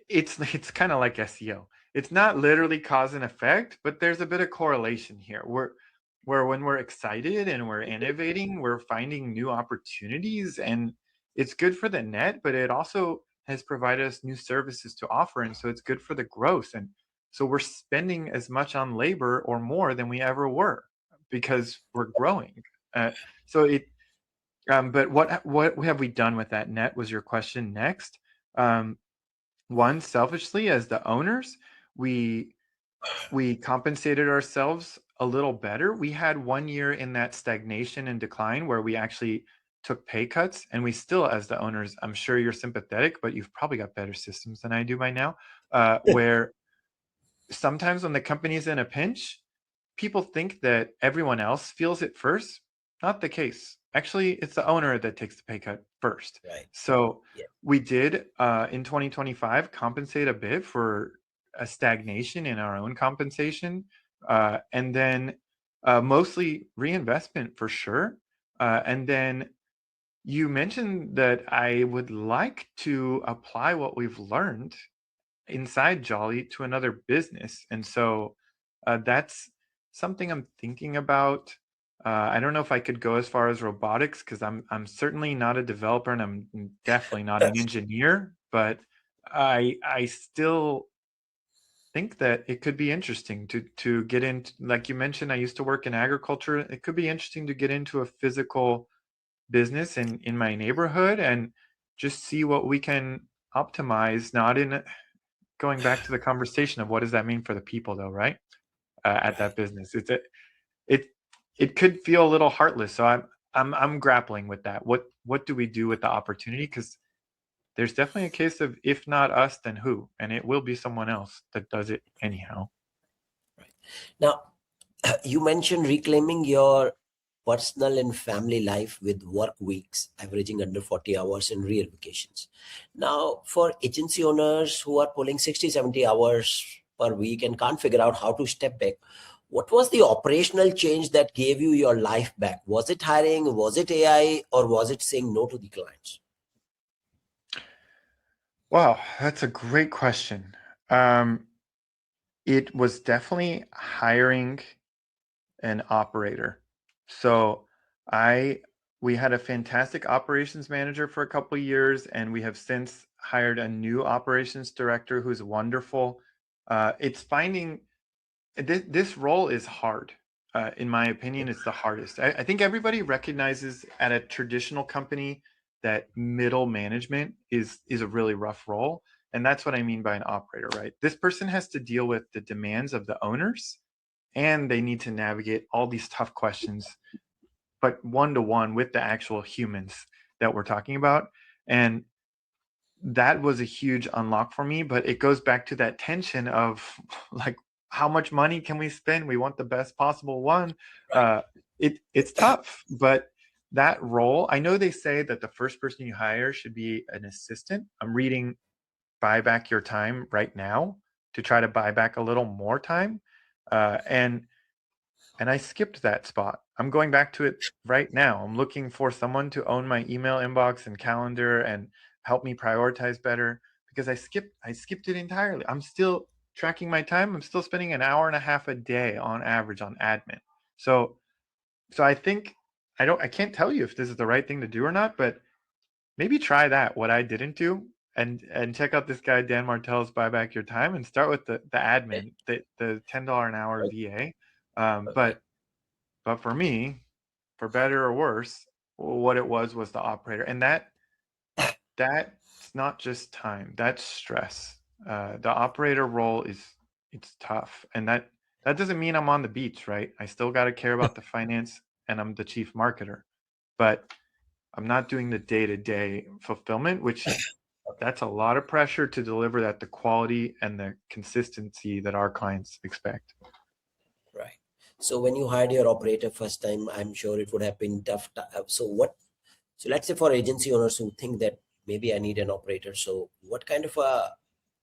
it's kind of like SEO. It's not literally cause and effect, but there's a bit of correlation here. Where when we're excited and we're innovating, we're finding new opportunities, and it's good for the net, but it also has provided us new services to offer, and so it's good for the growth. And so we're spending as much on labor or more than we ever were because we're growing. So it, but what have we done with that net was your question next. Um, One, selfishly as the owners, we we compensated ourselves a little better. We had 1 year in that stagnation and decline where we actually took pay cuts, and we still, as the owners, I'm sure you're sympathetic, but you've probably got better systems than I do by now, where sometimes when the company's in a pinch, people think that everyone else feels it first. Not the case. Actually, it's the owner that takes the pay cut first. Right. So Yeah. we did in 2025 compensate a bit for a stagnation in our own compensation, and then mostly reinvestment for sure. And then you mentioned that I would like to apply what we've learned inside Jolly to another business. And so that's something I'm thinking about. I don't know if I could go as far as robotics because I'm certainly not a developer and I'm definitely not an engineer, but I still think that it could be interesting to get into, like you mentioned, I used to work in agriculture. It could be interesting to get into a physical business in my neighborhood and just see what we can optimize, not in going back to the conversation of what does that mean for the people though, right? At Right. that business, it it could feel a little heartless. So I'm grappling with that. What do we do with the opportunity? Because there's definitely a case of if not us, then who? And it will be someone else that does it anyhow. Right. Now, you mentioned reclaiming your personal and family life with work weeks averaging under 40 hours in real vacations. Now, for agency owners who are pulling 60, 70 hours per week and can't figure out how to step back, what was the operational change that gave you your life back? Was it hiring? Was it AI? Or was it saying no to the clients? Wow, that's a great question. Um, it was definitely hiring an operator. So I we had a fantastic operations manager for a couple of years, and we have since hired a new operations director who's wonderful. It's finding this role is hard. In my opinion, it's the hardest. I think everybody recognizes at a traditional company that middle management is a really rough role, and that's what I mean by an operator, right? This person has to deal with the demands of the owners, and they need to navigate all these tough questions, but one to one with the actual humans that we're talking about. And that was a huge unlock for me, but it goes back to that tension of like, how much money can we spend? We want the best possible one. Right. It's tough, but that role, I know they say that the first person you hire should be an assistant. I'm reading Buy Back Your Time right now to try to buy back a little more time. And I skipped that spot. I'm going back to it right now. I'm looking for someone to own my email inbox and calendar and help me prioritize better because I skipped it entirely. I'm still tracking my time. I'm still spending an hour and a half a day on average on admin. So so I think I can't tell you if this is the right thing to do or not, but maybe try that, what I didn't do, and check out this guy Dan Martell's Buy Back Your Time and start with the Okay. admin, the $10 an hour VA. Um, Okay. but but for me, for better or worse, what it was the operator, and that's not just time. That's stress. The operator role it's tough, and that doesn't mean I'm on the beach, right? I still got to care about the finance, and I'm the chief marketer, but I'm not doing the day to day fulfillment, which that's a lot of pressure to deliver at the quality and the consistency that our clients expect. Right. So when you hired your operator first time, I'm sure it would have been tough. So let's say for agency owners who think that maybe I need an operator. So what kind of a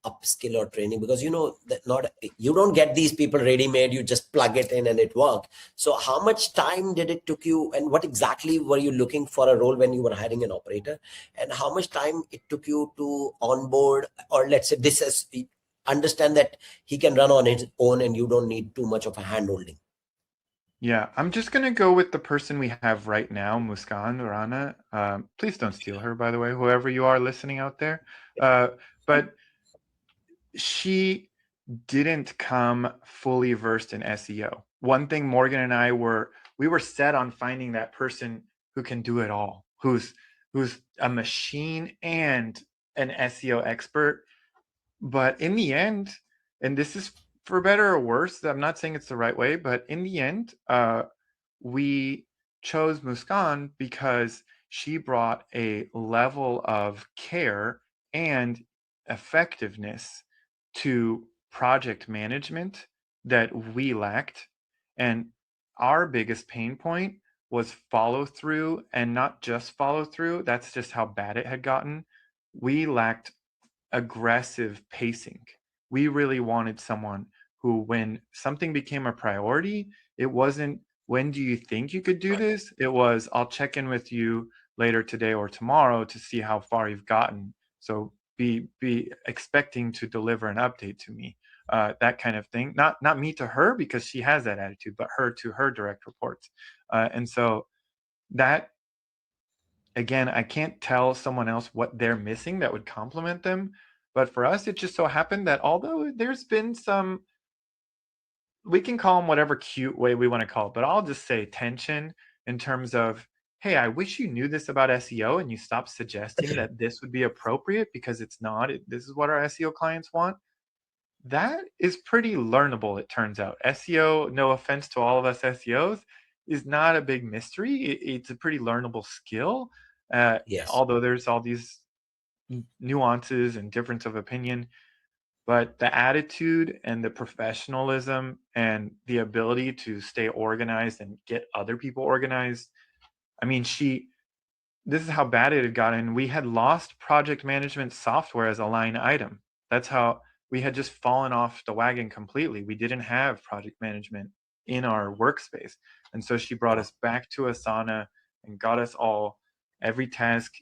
upskill or training? Because you know that not you don't get these people ready made. You just plug it in and it works. So how much time did it took you, and what exactly were you looking for a role when you were hiring an operator, and how much time it took you to onboard, or let's say this is understand that he can run on his own and you don't need too much of a hand holding? Yeah, I'm just gonna go with the person we have right now, Muskan Rana. Please don't steal her, by the way, whoever you are listening out there. But she didn't come fully versed in SEO. One thing Morgan and I we were set on finding that person who can do it all, who's a machine and an SEO expert. But in the end, and this is for better or worse, I'm not saying it's the right way, but in the end, we chose Muskan because she brought a level of care and effectiveness to project management that we lacked. And our biggest pain point was follow through, and not just follow through. That's just how bad it had gotten. We lacked aggressive pacing. We really wanted someone who, when something became a priority, it wasn't, when do you think you could do this? It was, I'll check in with you later today or tomorrow to see how far you've gotten. So be expecting to deliver an update to me. That kind of thing. Not me to her, because she has that attitude, but her to her direct reports. And so that, again, I can't tell someone else what they're missing that would complement them. But for us, it just so happened that although there's been some, we can call them whatever cute way we want to call it, but I'll just say tension in terms of, hey, I wish you knew this about SEO and you stopped suggesting that this would be appropriate because it's not. This is what our SEO clients want. That is pretty learnable, it turns out. SEO, no offense to all of us SEOs, is not a big mystery. It's a pretty learnable skill, Yes. although there's all these nuances and difference of opinion. But the attitude and the professionalism and the ability to stay organized and get other people organized. I mean, this is how bad it had gotten. We had lost project management software as a line item. That's how we had just fallen off the wagon completely. We didn't have project management in our workspace. And so she brought Wow. us back to Asana and got us all, every task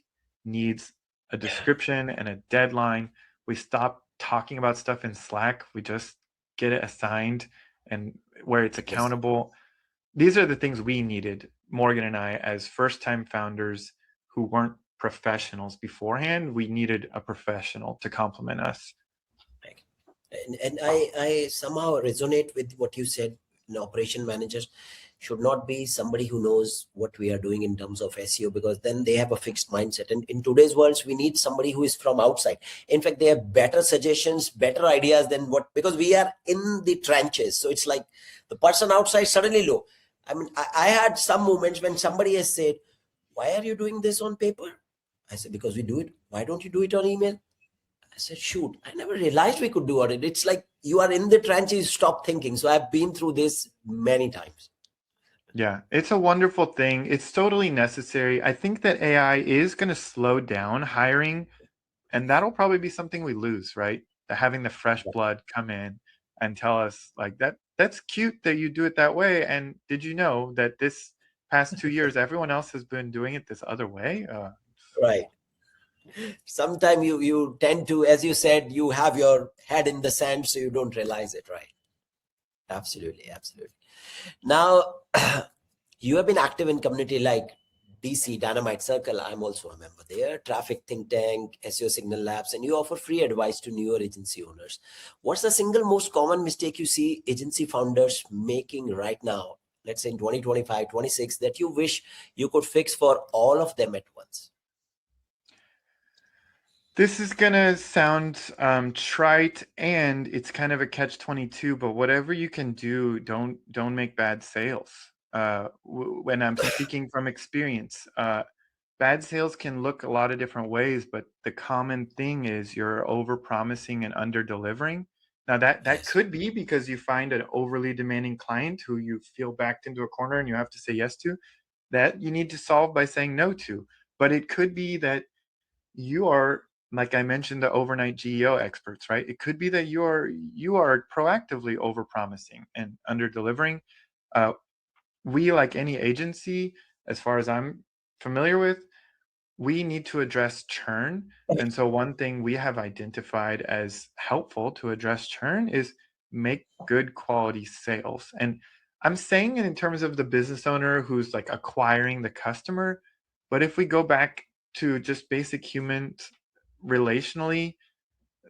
needs a description and a deadline. We stopped talking about stuff in Slack. We just get it assigned and where it's Yes. accountable. These are the things we needed, Morgan and I, as first time founders who weren't professionals beforehand. We needed a professional to complement us. Right. And I somehow resonate with what you said. An operation managers should not be somebody who knows what we are doing in terms of SEO, because then they have a fixed mindset. And in today's world, we need somebody who is from outside. In fact, they have better suggestions, better ideas than what, because we are in the trenches. So it's like the person outside suddenly low. I mean, I had some moments when somebody has said, "Why are you doing this on paper?" I said, "Because we do it. Why don't you do it on email?" I said, "Shoot, I never realized we could do it." It's like you are in the trenches, stop thinking. So I've been through this many times. Yeah, it's a wonderful thing. It's totally necessary. I think that AI is going to slow down hiring, and that'll probably be something we lose, right? Having the fresh blood come in and tell us, like, that's cute that you do it that way. And did you know that this past 2 years, everyone else has been doing it this other way? Right. Sometimes you tend to, as you said, you have your head in the sand, so you don't realize it. Right. Absolutely. Absolutely. Now, you have been active in community like DC, Dynamite Circle. I'm also a member there. Traffic Think Tank, SEO Signal Labs, and you offer free advice to newer agency owners. What's the single most common mistake you see agency founders making right now, let's say in 2025, 26, that you wish you could fix for all of them at once? This is gonna sound trite, and it's kind of a catch-22. But whatever you can do, don't make bad sales. When I'm speaking from experience, bad sales can look a lot of different ways, but the common thing is you're over promising and under delivering. Now that Yes. could be because you find an overly demanding client who you feel backed into a corner and you have to say yes to, that you need to solve by saying no to. But it could be that you are, like I mentioned, the overnight GEO experts, right? It could be that you are proactively over promising and under delivering. Uh, we, like any agency, as far as I'm familiar with, we need to address churn. And so one thing we have identified as helpful to address churn is make good quality sales. And I'm saying it in terms of the business owner who's like acquiring the customer. But if we go back to just basic humans relationally,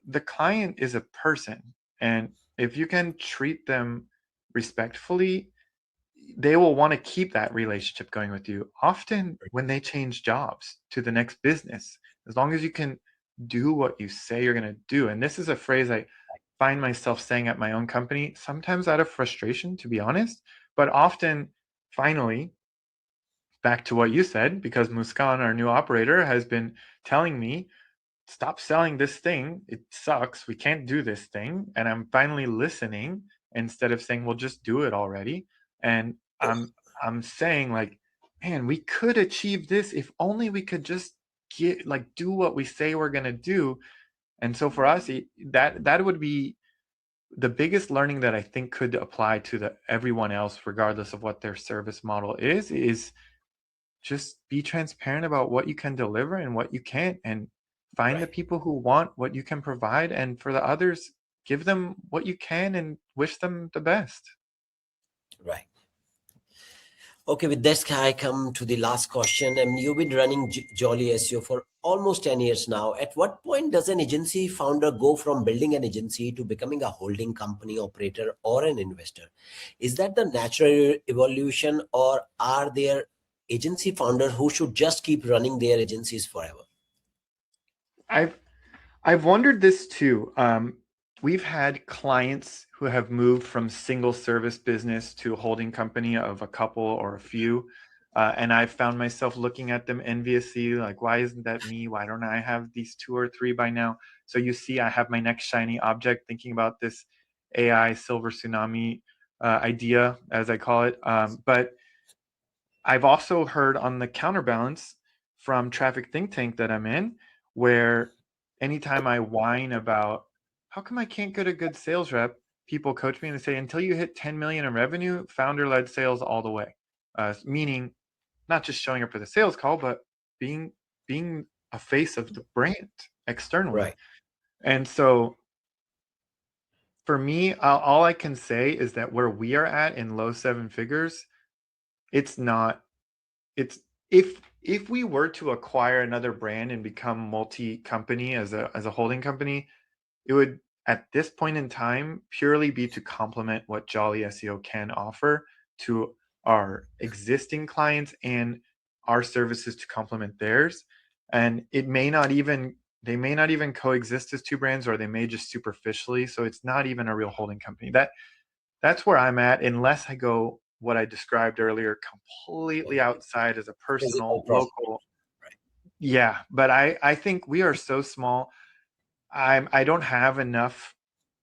the client is a person. And if you can treat them respectfully, they will want to keep that relationship going with you. Often when they change jobs to the next business, as long as you can do what you say you're going to do. And this is a phrase I find myself saying at my own company, sometimes out of frustration, to be honest, but often, finally, back to what you said, because Muskan, our new operator, has been telling me, stop selling this thing. It sucks. We can't do this thing. And I'm finally listening instead of saying, well, just do it already. And I'm saying, like, man, we could achieve this if only we could just get, like, do what we say we're gonna do. And so for us, that would be the biggest learning that I think could apply to everyone else, regardless of what their service model is just be transparent about what you can deliver and what you can't, and find the Right. people who want what you can provide, and for the others, give them what you can and wish them the best. Right. Okay, with this, I come to the last question. And you've been running Jolly SEO for almost 10 years now. At what point does an agency founder go from building an agency to becoming a holding company operator or an investor? Is that the natural evolution, or are there agency founders who should just keep running their agencies forever? I've I've wondered this too. We've had clients who have moved from single service business to a holding company of a couple or a few. And I've found myself looking at them enviously, like, why isn't that me? Why don't I have these two or three by now? So you see, I have my next shiny object, thinking about this AI silver tsunami idea, as I call it. But I've also heard on the counterbalance from Traffic Think Tank that I'm in, where anytime I whine about how come I can't get a good sales rep, people coach me and they say, until you hit 10 million in revenue, founder-led sales all the way. Meaning not just showing up for the sales call, but being being a face of the brand externally. Right. And so for me, all I can say is that where we are at in low seven figures, it's not it's if we were to acquire another brand and become multi-company as a holding company, it would, at this point in time, purely be to complement what Jolly SEO can offer to our existing clients and our services to complement theirs. And they may not even coexist as two brands, or they may just superficially. So it's not even a real holding company. That's where I'm at, unless I go what I described earlier, completely Okay. outside as a Physical personal, product. local. Right. Yeah, but I think we are so small. I don't have enough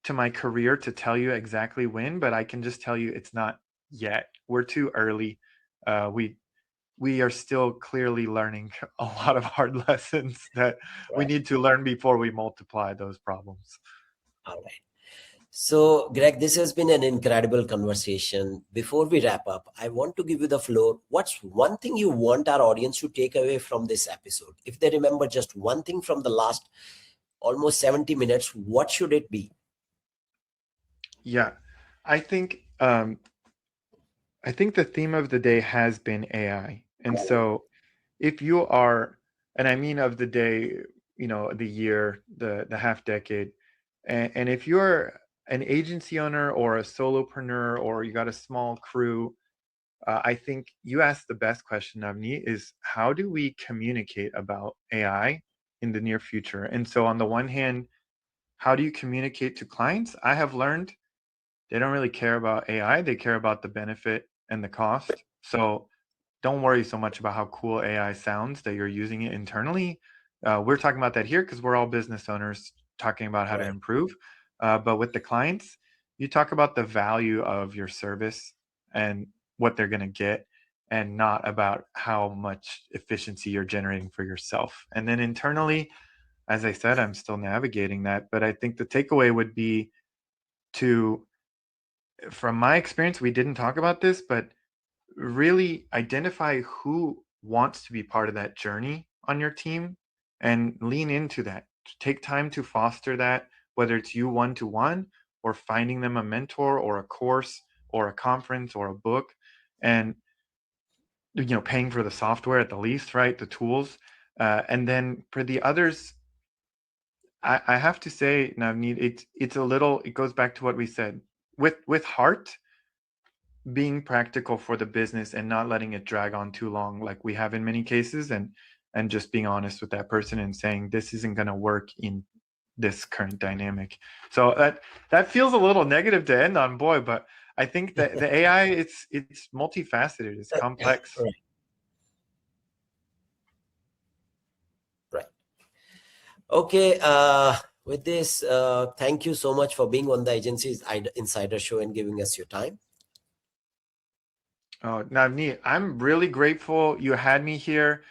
to my career to tell you exactly when, but I can just tell you it's not yet. We're too early. We are still clearly learning a lot of hard lessons that we Right. need to learn before we multiply those problems. All right. So, Greg, this has been an incredible conversation. Before we wrap up, I want to give you the floor. What's one thing you want our audience to take away from this episode? If they remember just one thing from the last almost 70 minutes, what should it be? Yeah, I think um, I think the theme of the day has been AI. And so if you are, and I mean of the day, the year, the half decade, and if you're an agency owner or a solopreneur, or you got a small crew, I think you asked the best question, Navneet, is how do we communicate about AI in the near future? And so on the one hand, how do you communicate to clients? I have learned they don't really care about AI. They care about the benefit and the cost. So don't worry so much about how cool AI sounds that you're using it internally. We're talking about that here because we're all business owners talking about how to Right. improve. But with the clients, you talk about the value of your service and what they're going to get, and not about how much efficiency you're generating for yourself. And then internally, as I said, I'm still navigating that. But I think the takeaway would be to, from my experience, we didn't talk about this, but really identify who wants to be part of that journey on your team and lean into that. Take time to foster that, whether it's you one to one or finding them a mentor or a course or a conference or a book, and paying for the software at the least, right? The tools. And then for the others, I have to say, Navneet, it's a little, it goes back to what we said. With heart, being practical for the business and not letting it drag on too long like we have in many cases, and just being honest with that person and saying this isn't going to work in this current dynamic. So that feels a little negative to end on, boy, but I think that the AI, it's multifaceted, it's complex. Right. Right. Okay. With this, thank you so much for being on the Agency Insider Show and giving us your time. Oh, Navneet, I'm really grateful you had me here.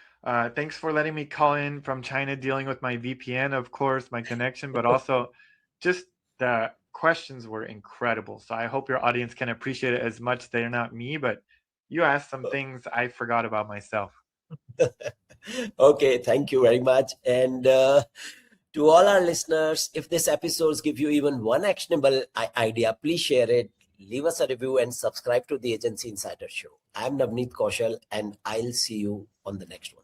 Thanks for letting me call in from China, dealing with my VPN, of course, my connection, but also just the questions were incredible. So I hope your audience can appreciate it as much. They're not me, but you asked some things I forgot about myself. Okay, thank you very much. And to all our listeners, if this episodes give you even one actionable idea, please share it, leave us a review, and subscribe to the Agency Insider Show. I'm Navneet Kaushal, and I'll see you on the next one.